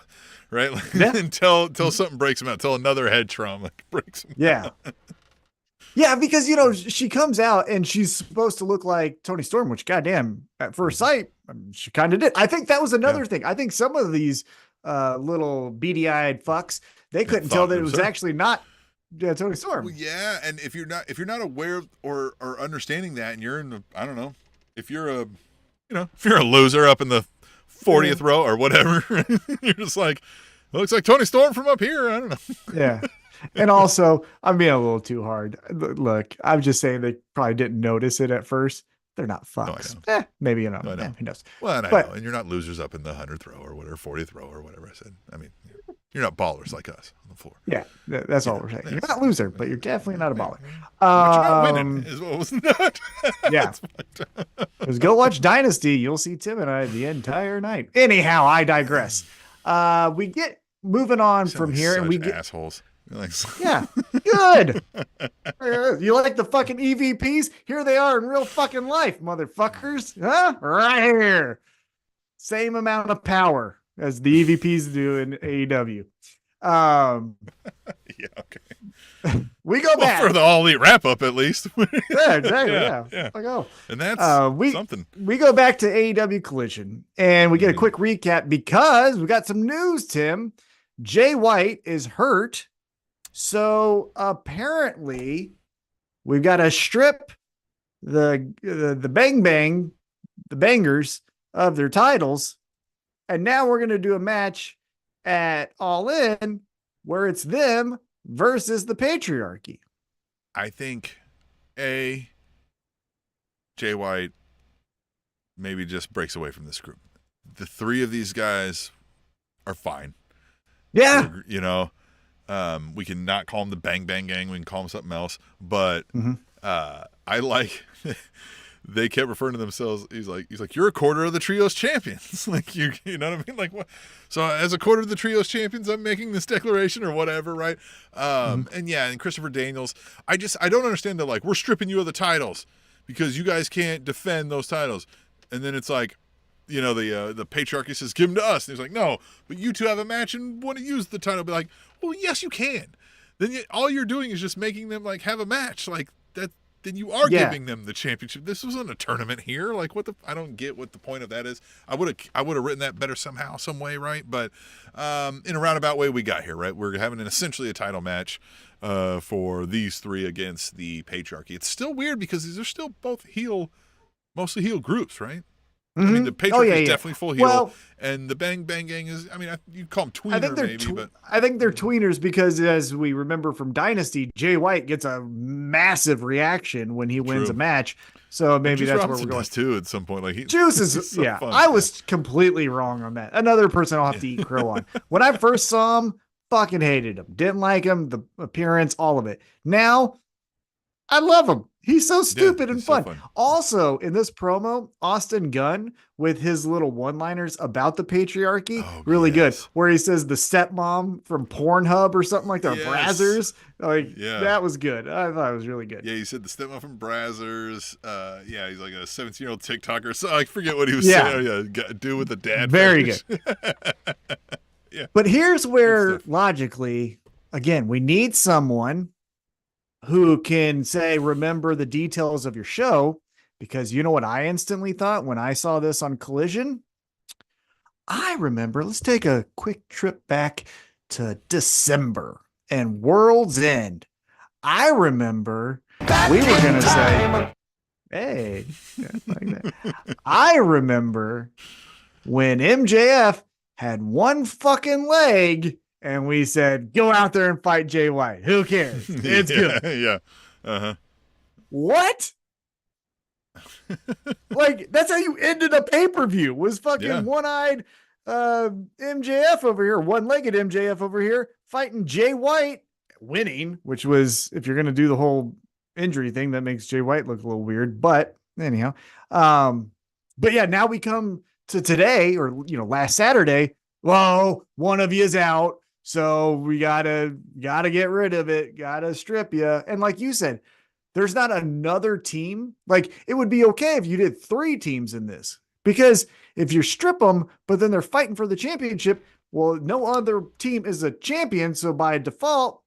right? Like, until something breaks them out, until another head trauma breaks them out. Yeah, because, she comes out and she's supposed to look like Tony Storm, which, goddamn, at first sight, she kind of did. I think that was another thing. I think some of these little beady-eyed fucks, they couldn't tell that it was actually not Tony Storm. Well, yeah, and if you're not aware or understanding that, and you're in the, I don't know, if you're a loser up in the 40th row or whatever. You're just like, it looks like Tony Storm from up here. I don't know. Yeah. And also, I'm being a little too hard. Look, I'm just saying they probably didn't notice it at first. They're not fucks. Maybe, I know. Who knows? Well, I know. And you're not losers up in the 100th row or whatever, 40th row or whatever I said. I mean, you're not ballers like us on the floor. Yeah, that's all we're saying. You're not a loser, but you're definitely not a baller. But you're not winning is what was not. Yeah. Because go watch Dynasty. You'll see Tim and I the entire night. Anyhow, I digress. We get moving on from here, and we get assholes. Yeah, good. You like the fucking EVPs? Here they are in real fucking life, motherfuckers. Huh? Right here. Same amount of power as the EVPs do in AEW. Yeah, okay. We go back for the All Elite wrap up, at least. Yeah, exactly. Yeah. Like, oh. And that's something. We go back to AEW Collision, and we get a quick recap because we got some news, Tim. Jay White is hurt. So apparently we've got to strip the bangers of their titles. And now we're going to do a match at All In where it's them versus the patriarchy. I think Jay White maybe just breaks away from this group. The three of these guys are fine. Yeah. We can not call them the Bang Bang Gang. We can call them something else. But I like they kept referring to themselves. He's like, you're a quarter of the Trios champions. Like you know what I mean? Like what? So as a quarter of the Trios champions, I'm making this declaration or whatever, right? And Christopher Daniels. I don't understand that. Like we're stripping you of the titles because you guys can't defend those titles. And then it's like, the patriarchy says, give them to us. And he's like, no, but you two have a match and want to use the title. Be like, well, yes, you can. Then all you're doing is just making them like have a match like that. Then you are giving them the championship. This wasn't a tournament here. Like I don't get what the point of that is. I would have written that better somehow, some way, right? But in a roundabout way, we got here, right? We're having essentially a title match for these three against the patriarchy. It's still weird because these are still both mostly heel groups, right? I mean, the Patriarchy is definitely full heel, and the Bang Bang Gang is, you call them tweener but... I think they're tweeners because, as we remember from Dynasty, Jay White gets a massive reaction when he wins a match, so maybe that's where we're going. Too, at some point. Like Juice is, so fun. I was completely wrong on that. Another person I'll have to eat crow on. When I first saw him, fucking hated him. Didn't like him, the appearance, all of it. Now, I love him. He's so stupid and fun. So fun. Also, in this promo, Austin Gunn with his little one-liners about the patriarchy, really good. Where he says the stepmom from Pornhub or something like that, Brazzers. That was good. I thought it was really good. Yeah, he said the stepmom from Brazzers. He's like a 17-year-old TikToker. So I forget what he was saying. Yeah, do with the dad. Very good. Yeah. But here's where logically, again, we need someone who can say, remember the details of your show, because you know what I instantly thought when I saw this on Collision? I remember, let's take a quick trip back to December and World's End. I remember we were going to say, hey, like that. I remember when MJF had one fucking leg and we said, go out there and fight Jay White. Who cares? It's good. Yeah. Uh-huh. What? Like, that's how you ended a pay-per-view, was fucking one-eyed MJF over here, one-legged MJF over here, fighting Jay White, winning, which was, if you're going to do the whole injury thing, that makes Jay White look a little weird. But anyhow, but yeah, now we come to today, or, last Saturday. Well, one of you is out. So we gotta get rid of it, gotta strip you. And like you said, there's not another team. Like, it would be okay if you did 3 teams in this, because if you strip them, but then they're fighting for the championship, well, no other team is a champion. So by default,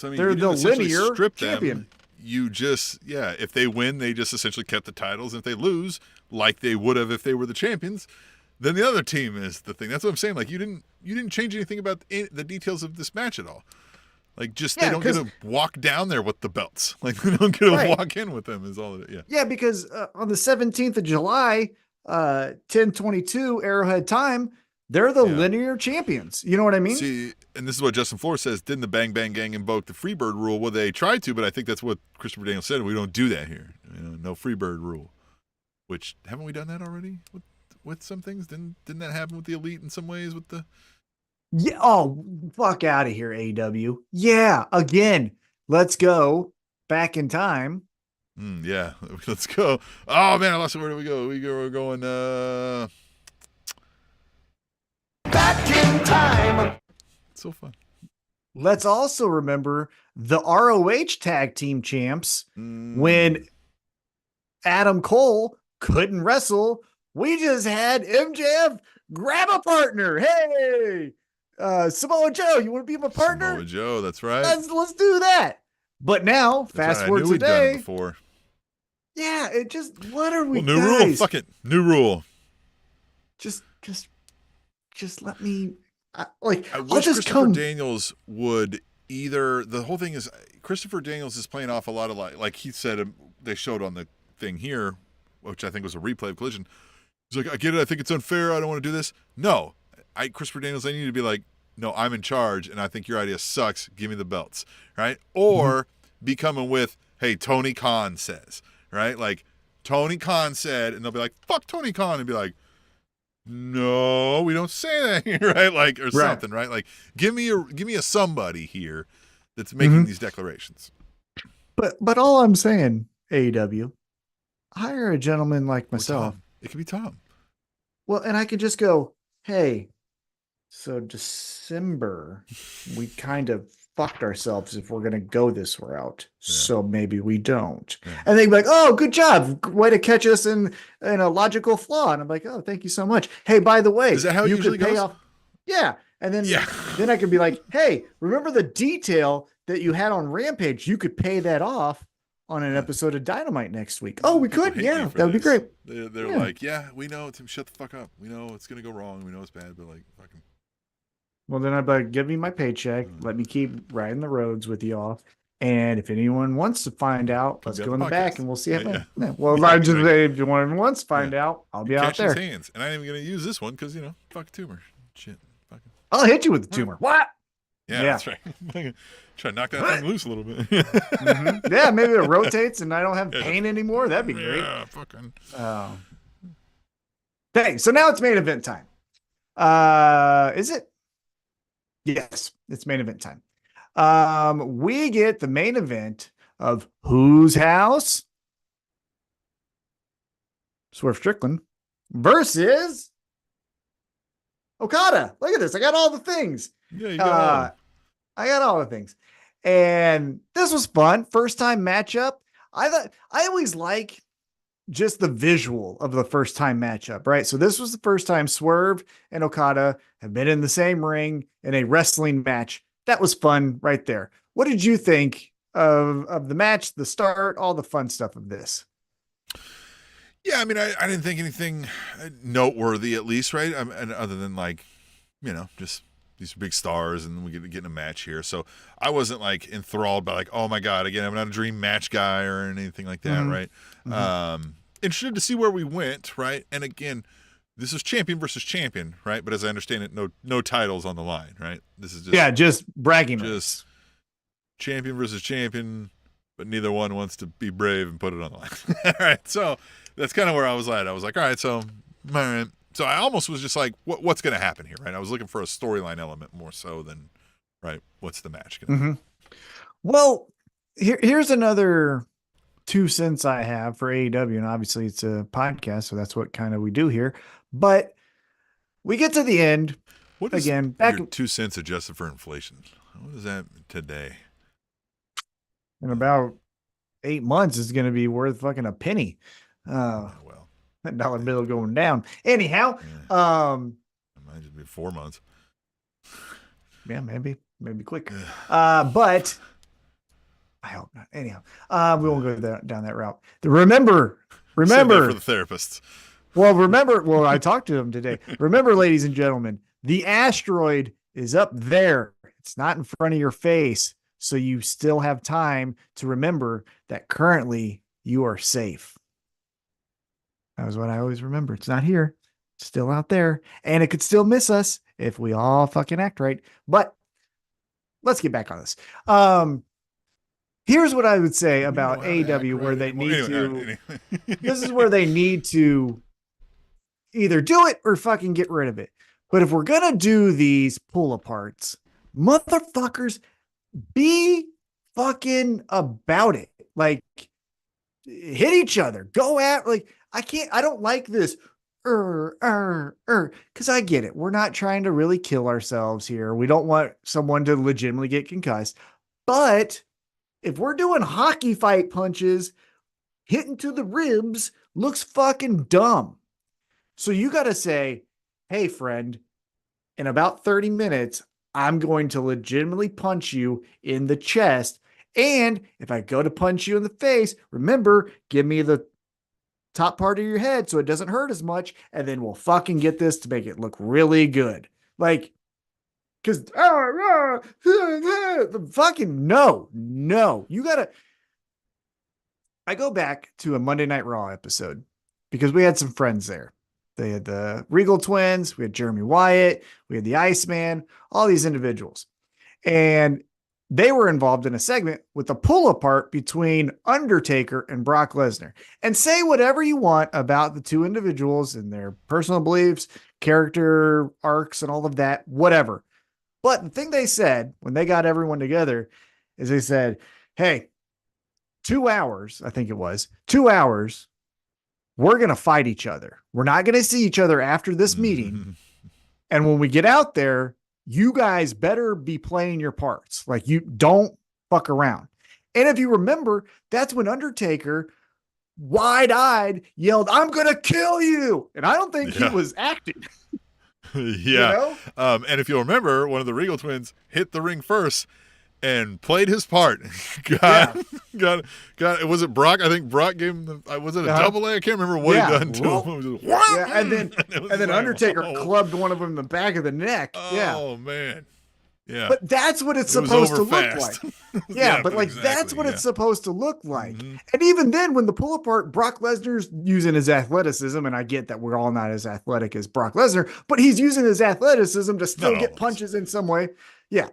they're the linear champion. You just, if they win, they just essentially kept the titles. And if they lose, like they would have if they were the champions, then the other team is the thing. That's what I'm saying. Like, you didn't change anything about the details of this match at all. Like, just they don't get to walk down there with the belts. Like, they don't get to walk in with them is all of it. Yeah. Yeah, because on the 17th of July, 10:22 Arrowhead time, they're the linear champions. You know what I mean? See, and this is what Justin Flores says. Didn't the Bang Bang Gang invoke the Freebird rule? Well, they tried to, but I think that's what Christopher Daniels said. We don't do that here. No Freebird rule. Which, haven't we done that already with some things? Didn't that happen with the Elite in some ways with the... Yeah. Oh, fuck out of here, AEW. Yeah. Again, let's go back in time. Yeah. Let's go. Oh, man, I lost it. Where do we go? We're going... Back in time. It's so fun. Let's also remember the ROH tag team champs when Adam Cole couldn't wrestle. We just had MJF grab a partner. Hey, Samoa Joe, you want to be my partner? Samoa Joe, that's right. Let's do that. But now, fast forward today. Done it before. Yeah, it just, what are we new rule. Fuck it. New rule. Just let me, I wish Christopher Daniels would either, the whole thing is, Christopher Daniels is playing off a lot of like he said, they showed on the thing here, which I think was a replay of Collision. He's like, I get it. I think it's unfair. I don't want to do this. No, Christopher Daniels, I need to be like, no, I'm in charge, and I think your idea sucks. Give me the belts, right? Or be coming with, hey, Tony Khan says, right? Like, Tony Khan said, and they'll be like, fuck Tony Khan, and be like, no, we don't say that here, right? Like, or something, right? Like, give me a somebody here that's making these declarations. But all I'm saying, AEW, hire a gentleman like myself. It could be Tom. Well, and I could just go, hey, so December, we kind of fucked ourselves if we're going to go this route. Yeah. So maybe we don't. Yeah. And they'd be like, oh, good job. Way to catch us in a logical flaw. And I'm like, oh, thank you so much. Hey, by the way, is that how it usually goes? Off. Yeah. And then, then I could be like, hey, remember the detail that you had on Rampage? You could pay that off on an episode of Dynamite next week. Oh, we could? Yeah, that would be great. They're like, yeah, we know, Tim, shut the fuck up. We know it's going to go wrong. We know it's bad, but like, fucking. Well, then I'd be like, give me my paycheck. Let me keep riding the roads with y'all. And if anyone wants to find out, let's go in the back and we'll see it. Yeah. Well, I just say, if anyone wants to find out, I'll be out there. Hands. And I ain't even going to use this one because, fuck tumor. Shit. Fucking. I'll hit you with the tumor. What? Yeah, that's right. Try to knock that thing loose a little bit. Yeah, maybe it rotates and I don't have pain anymore. That'd be great. Yeah, fucking. Hey, so now it's main event time. Is it? Yes, it's main event time. We get the main event of whose house? Swerve Strickland versus Okada. Look at this. I got all the things. Yeah, you got I got all the things. And this was fun. First time matchup. I always like just the visual of the first time matchup, right? So this was the first time Swerve and Okada have been in the same ring in a wrestling match. That was fun right there. What did you think of the match, the start, all the fun stuff of this? Yeah, I mean, I didn't think anything noteworthy, at least, right? And other than like, just these big stars, and we get in a match here. So I wasn't like enthralled by like, oh my God, again, I'm not a dream match guy or anything like that, right? Interested to see where we went, right? And again, this is champion versus champion, right? But as I understand it, no titles on the line, right? This is just bragging, just champion versus champion, but neither one wants to be brave and put it on the line. All right, so that's kind of where I was at. I was like, all right, so all right. So I almost was just like, what's going to happen here, right? I was looking for a storyline element more so than, right, what's the match going to be? Well, here's another 2 cents I have for AEW, and obviously it's a podcast, so that's what kind of we do here. But we get to the end. What is again, back your 2 cents adjusted for inflation? What is that today? In about 8 months, it's going to be worth fucking a penny. Well. That dollar bill going down. Anyhow, it might just be 4 months. Yeah, maybe quick. But I hope not. Anyhow, we won't go down that route. Remember for the therapists. Well, I talked to him today. Remember, ladies and gentlemen, the asteroid is up there. It's not in front of your face, so you still have time to remember that currently you are safe. That was what I always remember. It's not here. It's still out there. And it could still miss us if we all fucking act right. But let's get back on this. Here's what I would say We know about how to act AEW where right they anymore. need Anyway. this is where they need to either do it or fucking get rid of it. But if we're going to do these pull aparts, motherfuckers, be fucking about it. Like, hit each other. Go at, like, I don't like this. Because I get it. We're not trying to really kill ourselves here. We don't want someone to legitimately get concussed. But if we're doing hockey fight punches, hitting to the ribs looks fucking dumb. So you got to say, hey, friend, in about 30 minutes, I'm going to legitimately punch you in the chest. And if I go to punch you in the face, remember, give me the top part of your head so it doesn't hurt as much. And then we'll fucking get this to make it look really good. Like, because fucking no. You got to. I go back to a Monday Night Raw episode because we had some friends there. They had the Regal Twins, we had Jeremy Wyatt, we had the Iceman, all these individuals. And they were involved in a segment with a pull apart between Undertaker and Brock Lesnar. And say whatever you want about the two individuals and their personal beliefs, character arcs, and all of that, whatever. But the thing they said when they got everyone together is they said, hey, 2 hours, I think it was 2 hours. We're going to fight each other. We're not going to see each other after this meeting. And when we get out there, you guys better be playing your parts. Like, you don't fuck around. And if you remember, that's when Undertaker wide-eyed yelled, I'm going to kill you. And I don't think he was acting. Yeah. You know? And if you'll remember, one of the Regal Twins hit the ring first and played his part. got was it Brock? I think Brock gave him was it a double leg? I can't remember what he done to him. Yeah, and then Undertaker clubbed one of them in the back of the neck. Oh man. Yeah. But that's what it's supposed to look fast. like. But like, exactly, that's what it's supposed to look like. Mm-hmm. And even then, when the pull apart, Brock Lesnar's using his athleticism, and I get that we're all not as athletic as Brock Lesnar, but he's using his athleticism to still get punches in some way. Yeah,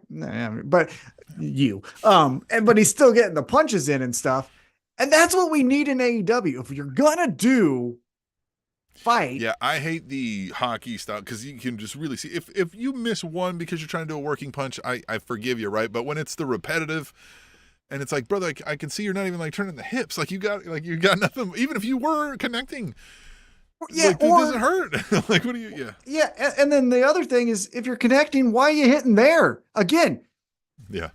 but but he's still getting the punches in and stuff. And that's what we need in AEW. If you're gonna do fight. Yeah, I hate the hockey style because you can just really see if you miss one because you're trying to do a working punch, I forgive you, right? But when it's the repetitive and it's like, brother, I can see you're not even like turning the hips. Like you got nothing, even if you were connecting. Yeah, like, it doesn't hurt. Like, what do you? Yeah, and then the other thing is, if you're connecting, why are you hitting there again? Yeah,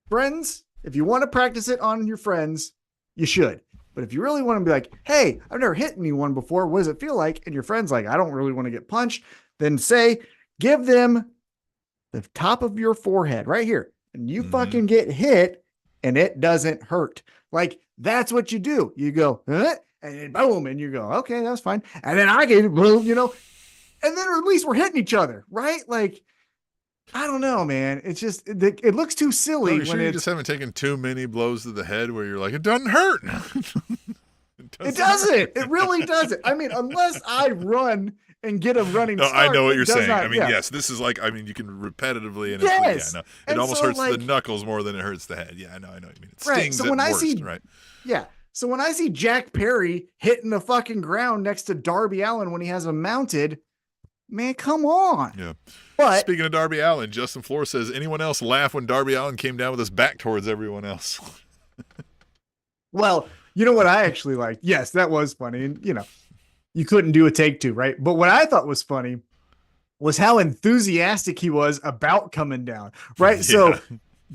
friends. If you want to practice it on your friends, you should. But if you really want to be like, hey, I've never hit anyone before, what does it feel like? And your friend's like, I don't really want to get punched. Then give them the top of your forehead right here, and you fucking get hit, and it doesn't hurt. Like, that's what you do. You go, huh? And then boom, and you go, okay, that's fine. And then I get boom, and then at least we're hitting each other, right? Like, I don't know, man. It's just, it looks too silly. You just haven't taken too many blows to the head where you're like, it doesn't hurt. It doesn't. It really doesn't. I mean, unless I run and get a running start. I know what you're saying. Yes, this is like, you can repetitively, and it almost hurts the knuckles more than it hurts the head. Yeah, I know what you mean. It stings at worst, right? Yeah. So when I see Jack Perry hitting the fucking ground next to Darby Allin when he has him mounted, man, come on. Yeah. But speaking of Darby Allin, Justin Flores says, anyone else laugh when Darby Allin came down with his back towards everyone else? Well, you know what I actually liked? Yes, that was funny. And, you couldn't do a take two, right? But what I thought was funny was how enthusiastic he was about coming down, right? Yeah. So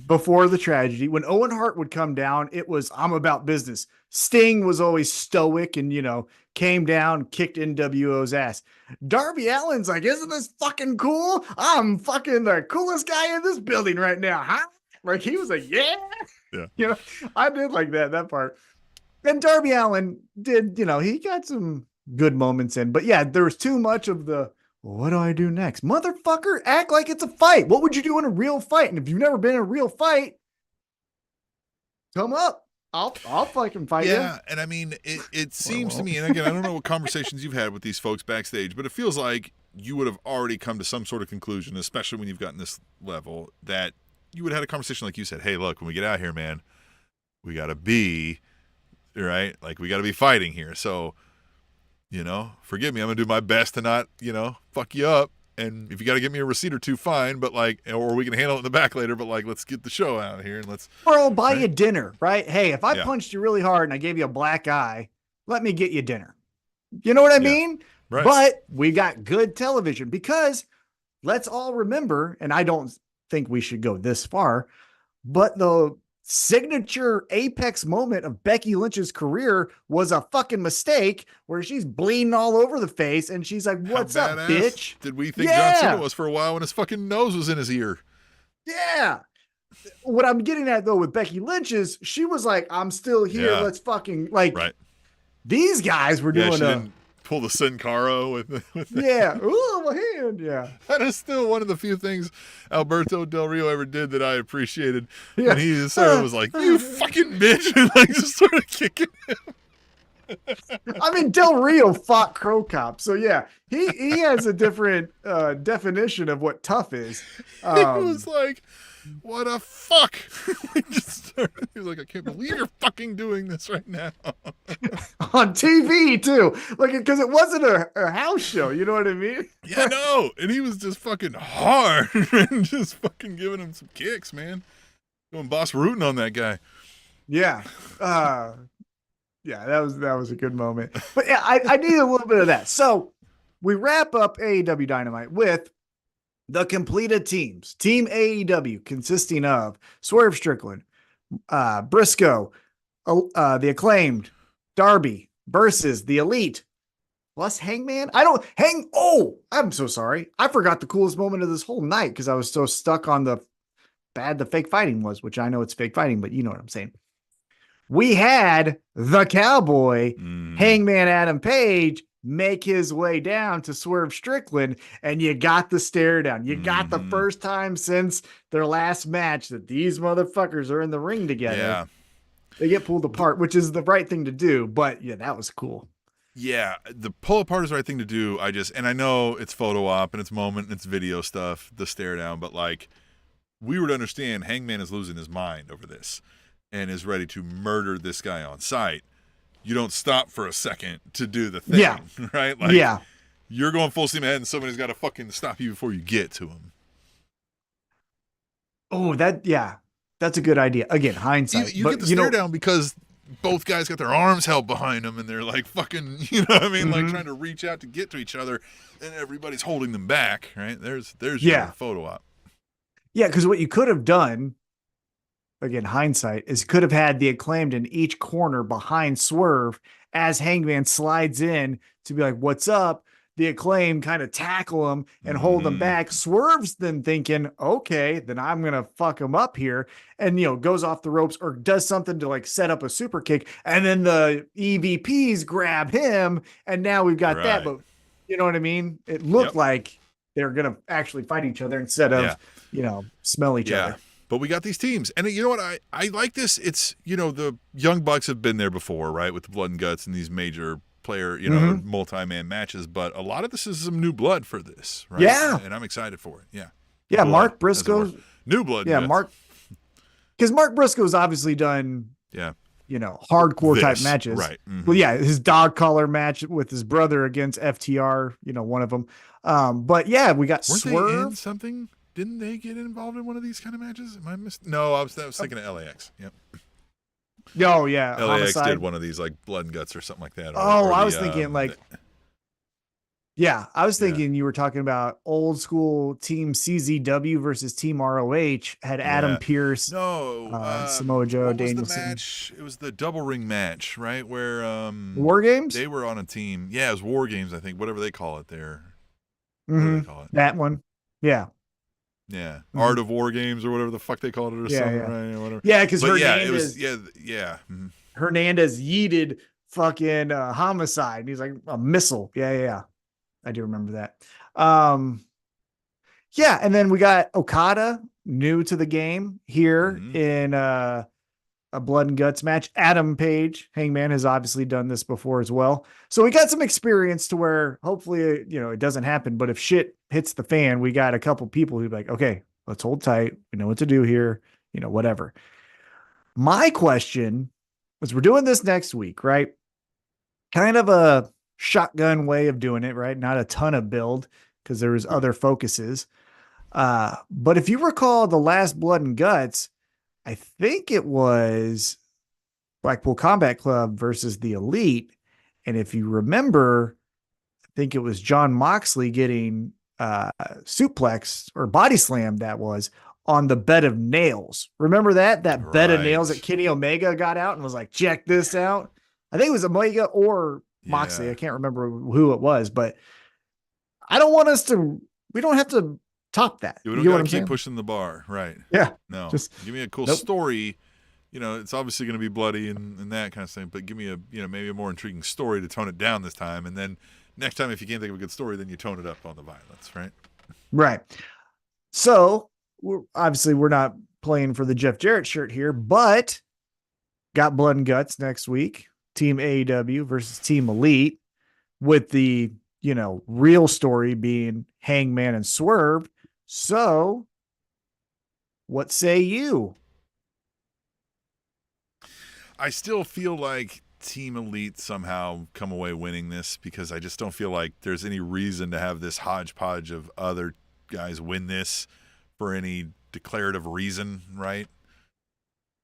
before the tragedy, when Owen Hart would come down, it was, I'm about business. Sting was always stoic and, came down, kicked NWO's ass. Darby Allin's like, isn't this fucking cool? I'm fucking the coolest guy in this building right now, huh? Like, he was like, yeah. I did like that part. And Darby Allin did, he got some good moments in, but yeah, there was too much of the, what do I do next? Motherfucker, act like it's a fight. What would you do in a real fight? And if you've never been in a real fight, come up. I'll fucking fight you. Yeah, and I mean, it seems to me, and again, I don't know what conversations you've had with these folks backstage, but it feels like you would have already come to some sort of conclusion, especially when you've gotten this level, that you would have had a conversation like you said, hey, look, when we get out here, man, we got to be, right? Like, we got to be fighting here. So, forgive me, I'm going to do my best to not, fuck you up. And if you got to get me a receipt or two, fine, but or we can handle it in the back later, but let's get the show out here and let's. Or I'll buy you dinner, right? Hey, if I punched you really hard and I gave you a black eye, let me get you dinner. You know what I mean? Right. But we got good television because let's all remember, and I don't think we should go this far, but the signature apex moment of Becky Lynch's career was a fucking mistake where she's bleeding all over the face and she's like, what's up, bitch? Did we think John Cena was for a while when his fucking nose was in his ear? Yeah. What I'm getting at though with Becky Lynch is she was like, I'm still here. Yeah. Let's fucking right. These guys were doing didn't pull the Sin Cara with yeah. Ooh, my hand. Yeah. That is still one of the few things Alberto Del Rio ever did that I appreciated. Yeah. And he just sort of was like, you fucking bitch, and just sort of kicking him. I mean, Del Rio fought Crow Cop, so yeah, he has a different definition of what tough is. He was like, what a fuck. He was like, I can't believe you're fucking doing this right now. On TV too. Because it wasn't a house show, you know what I mean? Yeah, no. And he was just fucking hard and just fucking giving him some kicks, man. Going boss rooting on that guy. Yeah. Yeah, that was a good moment. But yeah, I need a little bit of that. So we wrap up AEW Dynamite with the completed teams. Team AEW consisting of Swerve Strickland, Briscoe, the Acclaimed, Darby versus the Elite plus Hangman. I'm so sorry. I forgot the coolest moment of this whole night because I was so stuck on the bad the fake fighting was, which I know it's fake fighting, but you know what I'm saying. We had the Cowboy, Hangman Adam Page, make his way down to Swerve Strickland, and you got the stare down. You got the first time since their last match that these motherfuckers are in the ring together. Yeah. They get pulled apart, which is the right thing to do, but yeah, that was cool. Yeah, the pull apart is the right thing to do. And I know it's photo op and it's moment and it's video stuff, the stare down, but we would understand Hangman is losing his mind over this and is ready to murder this guy on sight. You don't stop for a second to do the thing, right? You're going full steam ahead and somebody's got to fucking stop you before you get to him. Oh, that's a good idea. Again, hindsight. You get the stare down because both guys got their arms held behind them and they're fucking, you know what I mean? Trying to reach out to get to each other and everybody's holding them back, right? There's your photo op. Yeah, because what you could have done, again, hindsight, is could have had the Acclaimed in each corner behind Swerve as Hangman slides in to be like, what's up? The Acclaimed kind of tackle him and hold him back. Swerve's then thinking, okay, then I'm going to fuck him up here. And, goes off the ropes or does something to set up a super kick. And then the EVPs grab him. And now we've got that. But you know what I mean? It looked like they're going to actually fight each other instead of, smell each other. But we got these teams. And you know what? I like this. It's, the Young Bucks have been there before, right? With the blood and guts and these major player, multi-man matches. But a lot of this is some new blood for this, right? Yeah. And I'm excited for it. Yeah. Yeah. Mark Briscoe. New blood. Yeah. Guts. Because Mark Briscoe's obviously done, hardcore type matches. Right. Mm-hmm. Well, yeah. His dog collar match with his brother against FTR, one of them. But yeah, we got Weren't Swerve. They in something? Didn't they get involved in one of these kind of matches? Am I No, I was thinking of LAX. Yep. Oh yeah, LAX did one of these blood and guts or something like that. I was thinking I was thinking you were talking about old school Team CZW versus Team ROH had Adam Pearce, Samoa Joe, Danielson. The match? It was the double ring match, right? Where War Games. They were on a team. Yeah, it was War Games, I think. Whatever they call it there. What do they call it? That one. Yeah. Yeah, Art of War Games or whatever the fuck they called it or something, right? Or whatever. Yeah, because Hernandez, Hernandez yeeted fucking Homicide, and he's like a missile. Yeah, I do remember that. Yeah, and then we got Okada, new to the game here in a blood and guts match. Adam Page, Hangman, has obviously done this before as well. So we got some experience to where hopefully, it doesn't happen. But if shit hits the fan, we got a couple people who'd be like, okay, let's hold tight. We know what to do here, whatever. My question was, we're doing this next week, right? Kind of a shotgun way of doing it, right? Not a ton of build because there was other focuses. But if you recall the last Blood and Guts, I think it was Blackpool Combat Club versus the Elite. And if you remember, I think it was John Moxley getting suplex or body slam, that was on the bed of nails. Remember that bed of nails that Kenny Omega got out and was like, check this out. I think it was Omega or Moxley. I can't remember who it was, but I don't want us to, we don't have to top that. We don't got to keep pushing the bar. Right. Yeah. No, just give me a cool story. It's obviously going to be bloody and that kind of thing, but give me maybe a more intriguing story to tone it down this time. And then next time, if you can't think of a good story, then you tone it up on the violence. Right. Right. So we're not playing for the Jeff Jarrett shirt here, but got Blood and Guts next week. Team AEW versus Team Elite, with the, real story being Hangman and Swerve. So what say you? I still feel like Team Elite somehow come away winning this, because I just don't feel like there's any reason to have this hodgepodge of other guys win this for any declarative reason, right?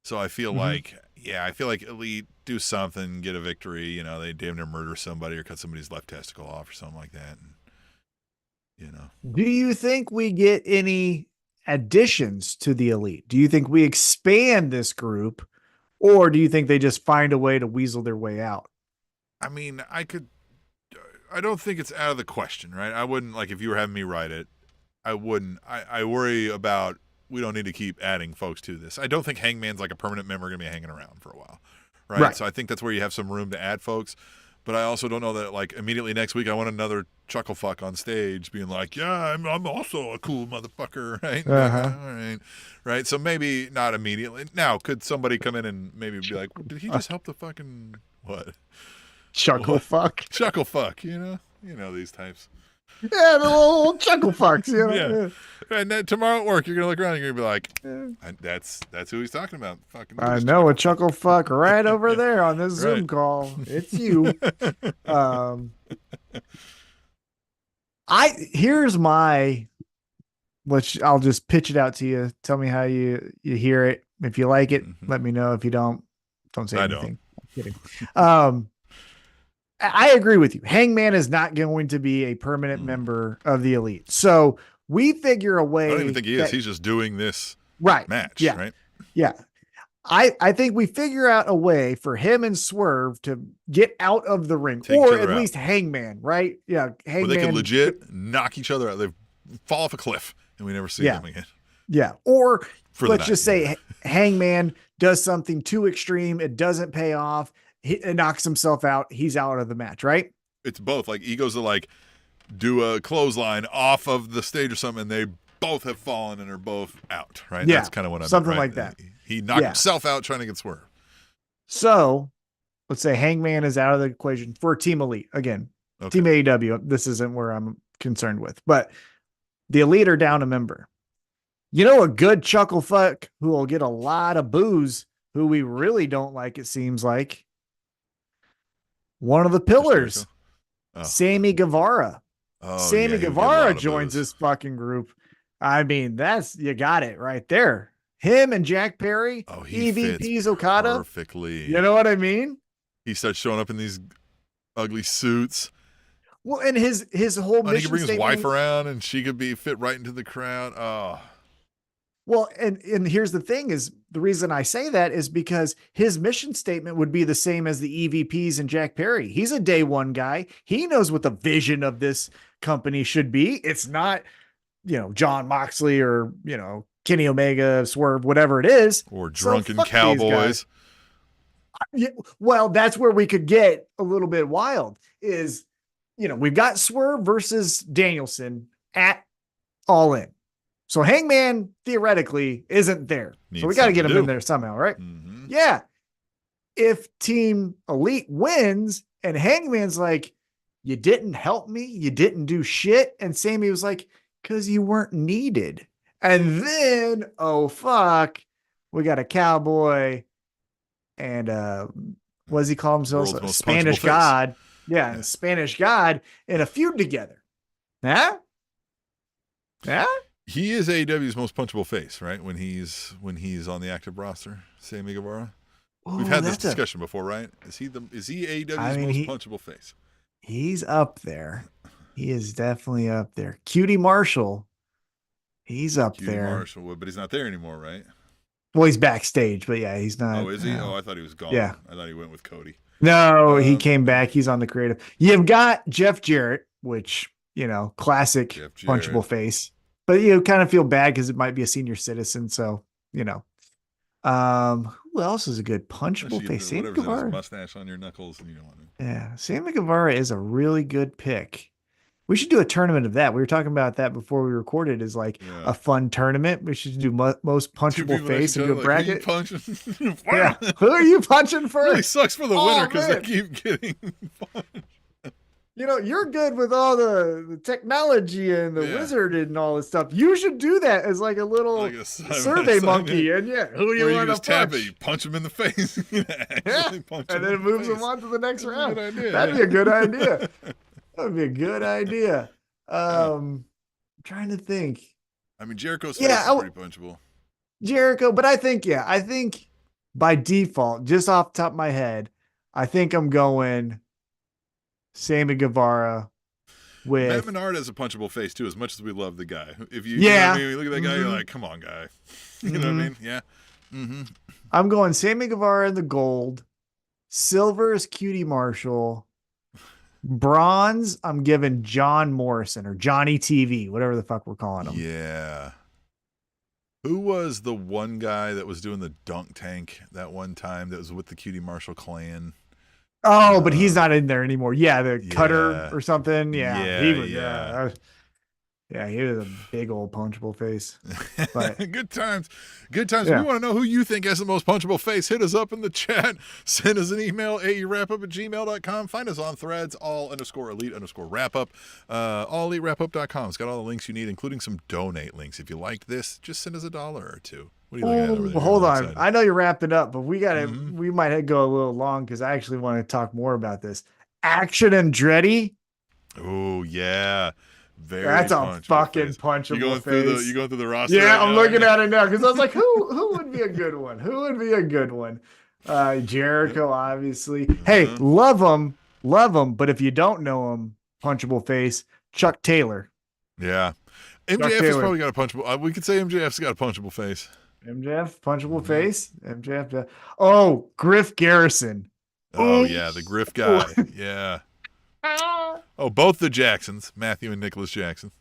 So I feel like Elite do something, get a victory. They damn near murder somebody or cut somebody's left testicle off or something like that. And, Do you think we get any additions to the Elite? Do you think we expand this group, or do you think they just find a way to weasel their way out? I mean, I don't think it's out of the question, right? I wouldn't, like, if you were having me write it, I wouldn't. I worry about, we don't need to keep adding folks to this. I don't think Hangman's like a permanent member going to be hanging around for a while, right? So I think that's where you have some room to add folks. But I also don't know that, like, immediately next week I want another chuckle fuck on stage being like, yeah, I'm also a cool motherfucker, right? All right. Right? So maybe not immediately. Now, could somebody come in and maybe be like, did he just help the fucking, what? Chuckle fuck. Chuckle fuck, these types. Yeah, the little chuckle fucks, Yeah. And then tomorrow at work, you're gonna look around and you're gonna be like, that's who he's talking about. Fucking I know a chuckle fuck right over there on this Zoom call. It's you. Here's my, which I'll just pitch it out to you. Tell me how you hear it. If you like it, let me know. If you don't say anything. I'm kidding. I agree with you. Hangman is not going to be a permanent member of the Elite. So we figure a way. I don't even think he is. He's just doing this match, right? Yeah. I think we figure out a way for him and Swerve to get out of the ring, or at least Hangman, right? Yeah. Hangman. Where they can legit knock each other out. They fall off a cliff and we never see them again. Yeah. Or let's just say Hangman does something too extreme. It doesn't pay off. He knocks himself out. He's out of the match, right? It's both. Like, he goes to, like, do a clothesline off of the stage or something, and they both have fallen and are both out, right? Yeah, that's kind of what I meant, something right? like that. He knocked himself out trying to get Swerve. So let's say Hangman is out of the equation for Team Elite. Again, Team AEW, this isn't where I'm concerned with. But the Elite are down a member. A good chuckle fuck who will get a lot of boos, who we really don't like, it seems like. One of the pillars, Sammy Guevara. Sammy Guevara joins this fucking group. I mean, you got it right there. Him and Jack Perry, EVP's Okada. Perfectly. You know what I mean? He starts showing up in these ugly suits. Well, and his whole mission. He could bring his wife around and she could be fit right into the crowd. Oh. Well, and here's the thing is, the reason I say that is because his mission statement would be the same as the EVPs and Jack Perry. He's a day one guy. He knows what the vision of this company should be. It's not, John Moxley or, Kenny Omega, Swerve, whatever it is. Or drunken cowboys. Yeah, well, that's where we could get a little bit wild is, we've got Swerve versus Danielson at All In. So Hangman theoretically isn't there. So we got to get him in there somehow, right? Mm-hmm. Yeah. If Team Elite wins and Hangman's like, you didn't help me, you didn't do shit. And Sammy was like, because you weren't needed. And then, oh fuck, we got a cowboy and what does he call himself? A Spanish God. Yeah, a Spanish God in a feud together. Huh? Yeah. He is AEW's most punchable face, right? When he's on the active roster, Sammy Guevara. We've had this discussion before, right? Is he AEW's most punchable face? He's up there. He is definitely up there. Cutie Marshall. He's up there. Cutie Marshall, but he's not there anymore, right? Well, he's backstage, but yeah, he's not. Oh, is he? Oh, I thought he was gone. Yeah. I thought he went with Cody. No, he came back. He's on the creative. You've got Jeff Jarrett, which, classic punchable face. But you kind of feel bad because it might be a senior citizen. So, who else is a good punchable face? Sammy Guevara. Mustache on your knuckles, and you don't want to. Yeah, Sammy Guevara is a really good pick. We should do a tournament of that. We were talking about that before we recorded. Is like a fun tournament. We should do most punchable face and do a bracket. Who are you punching? Yeah, who are you punching first? It really sucks for the winner because they keep getting punched. You're good with all the technology and the wizard and all this stuff. You should do that as like a little survey monkey. And who do you want to punch? Tap it, you punch him in the face. And then it moves him on to the next round. That'd be a good idea. That would be a good idea. I'm trying to think. I mean, Jericho's face is pretty punchable. Jericho, but I think by default, just off the top of my head, I think I'm going Sammy Guevara with Matt Menard has a punchable face too, as much as we love the guy. If you, you know what I mean? You look at that guy, you're like, come on, guy. You know what I mean? Yeah. Mm-hmm. I'm going Sammy Guevara in the gold. Silver is Cutie Marshall. Bronze, I'm giving John Morrison or Johnny TV, whatever the fuck we're calling him. Yeah. Who was the one guy that was doing the dunk tank that one time that was with the Cutie Marshall clan? Oh, but he's not in there anymore. Yeah, the cutter or something. Yeah, he was. Yeah, he was a big old punchable face. But good times. Good times. Yeah. We want to know who you think has the most punchable face. Hit us up in the chat. Send us an email, aewrapup@gmail.com. Find us on threads, all_elite_wrapup. Allelitewrapup.com. It's got all the links you need, including some donate links. If you liked this, just send us $1 or $2. What are you looking at over there? Hold on. Excited. I know you're wrapping up, but we might go a little long because I actually want to talk more about this. Action Andretti. Oh, yeah. That's a fucking punchable face. You going through the roster? Yeah, I'm looking at it now because I was like, who would be a good one? Who would be a good one? Jericho, obviously. Hey, love him. But if you don't know him, punchable face, Chuck Taylor. Yeah. MJF has probably got a punchable. We could say MJF's got a punchable face. MJF, punchable face. MJF. Oh, Griff Garrison. Oh, yeah, the Griff guy. Yeah. Oh, both the Jacksons, Matthew and Nicholas Jackson.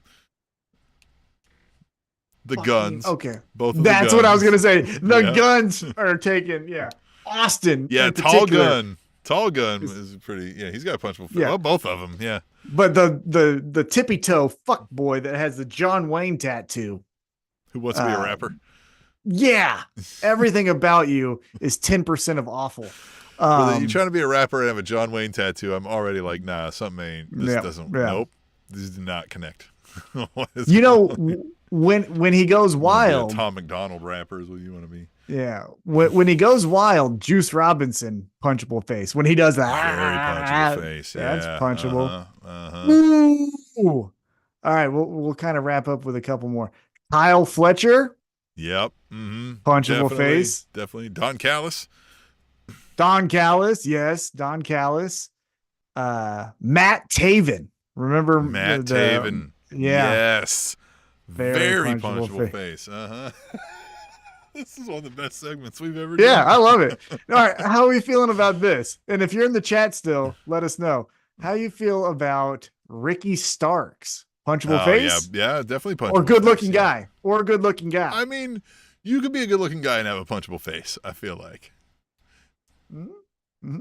The Guns. Okay. Both of That's what I was going to say. The Guns are taken. Yeah. Austin. Yeah, Tall Gun. Tall Gun is pretty. Yeah, he's got a punchable face. Yeah. Well, both of them. Yeah. But the tippy toe fuck boy that has the John Wayne tattoo. Who wants to be a rapper? Yeah. Everything about you is 10% of awful. You're trying to be a rapper and have a John Wayne tattoo. I'm already like, nah, something ain't. This doesn't. Yeah. Nope. This does not connect. When he goes wild, Tom McDonald rapper is what you want to be. Yeah. When he goes wild, Juice Robinson punchable face. When he does that, very punchable face. Yeah. That's punchable. Ooh. All right, we'll kind of wrap up with a couple more. Kyle Fletcher. Yep. Mm-hmm. Punchable face. Definitely. Don Callis. Yes, Don Callis. Matt Taven. Remember Matt Taven? Yeah. Yes. Very punchable face. This is one of the best segments we've ever done. Yeah, I love it. All right, how are you feeling about this? And if you're in the chat still, let us know how you feel about Ricky Starks. Punchable face? Yeah, definitely punchable. Or good-looking guy. Or a good-looking guy. I mean, you could be a good-looking guy and have a punchable face, I feel like. Mm-hmm.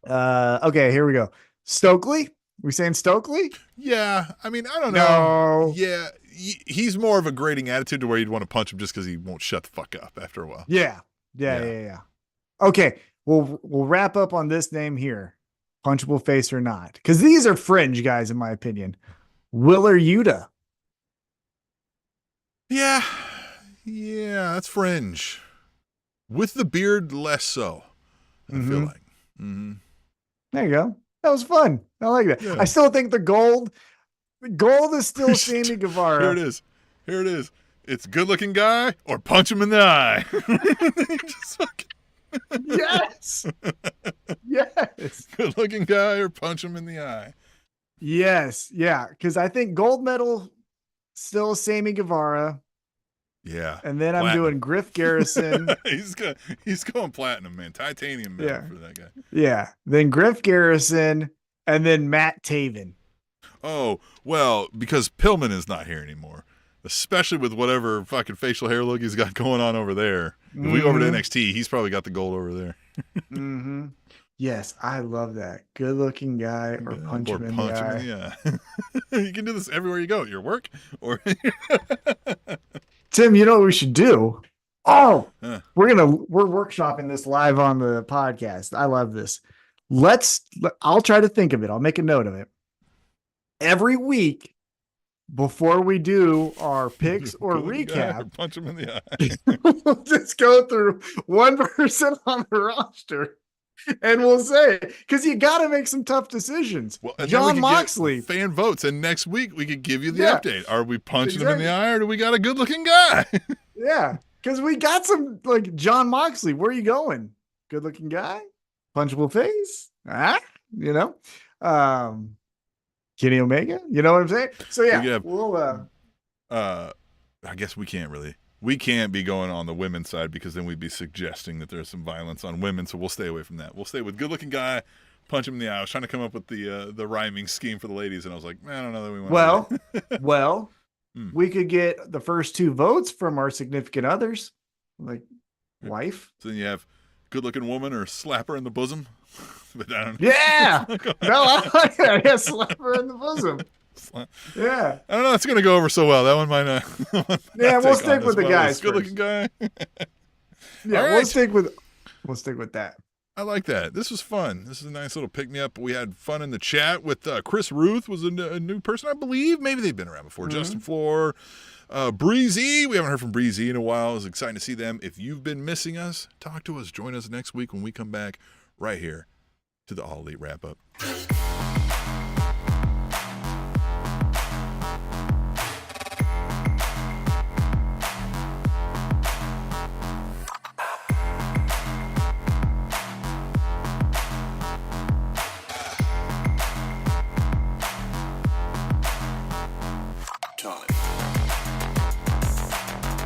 Okay, here we go. Stokely? We saying Stokely? Yeah. I mean, I don't know. No. Yeah. he's more of a grating attitude to where you'd want to punch him just because he won't shut the fuck up after a while. Yeah. Okay, we'll wrap up on this name here. Punchable face or not? Because these are fringe guys, in my opinion. Willer Yuta. Yeah, that's fringe. With the beard, less so. I feel like. Mm-hmm. There you go. That was fun. I like that. Yeah. I still think the gold is still Sammy Guevara. Here it is. It's good-looking guy or punch him in the eye. Yes. Yes. Good-looking guy or punch him in the eye. Yes. Yeah. Because I think gold medal still Sammy Guevara. Yeah. And then platinum. I'm doing Griff Garrison. he's going platinum, man. Titanium medal for that guy. Yeah. Then Griff Garrison and then Matt Taven. Oh, well, because Pillman is not here anymore. Especially with whatever fucking facial hair look he's got going on over there. If we go over to NXT, he's probably got the gold over there. Mm-hmm. Yes, I love that. Good looking guy or punch him in the eye. You can do this everywhere you go. Your work or Tim, you know what we should do? Oh, we're workshopping this live on the podcast. I love this. I'll try to think of it. I'll make a note of it. Every week before we do our picks or recap, punch him in the eye. We'll just go through one person on the roster and we'll say, because you got to make some tough decisions. Well, John Moxley. Fan votes. And next week we could give you the update. Are we punching him in the eye or do we got a good looking guy? Yeah. Because we got some like John Moxley. Where are you going? Good looking guy? Punchable face? You know? Kenny Omega, you know what I'm saying? So we'll I guess we can't be going on the women's side because then we'd be suggesting that there's some violence on women, so we'll stay away from that. We'll stay with good looking guy, punch him in the eye. I was trying to come up with the rhyming scheme for the ladies, and I was like, man, I don't know that we want we could get the first two votes from our significant others, like wife. So then you have good looking woman or slap her in the bosom. But I don't know. Yeah. No, I like that. Yeah, slap her in the bosom. Yeah. I don't know. It's going to go over so well. That one might not. Yeah, we'll stick with the guys. Good looking guy. Yeah, right. We'll stick with that. I like that. This was fun. This is a nice little pick me up. We had fun in the chat with Chris Ruth was a new person, I believe. Maybe they've been around before. Mm-hmm. Justin Floor, Breezy. We haven't heard from Breezy in a while. It's exciting to see them. If you've been missing us, talk to us. Join us next week when we come back right here to the All Elite Wrap Up.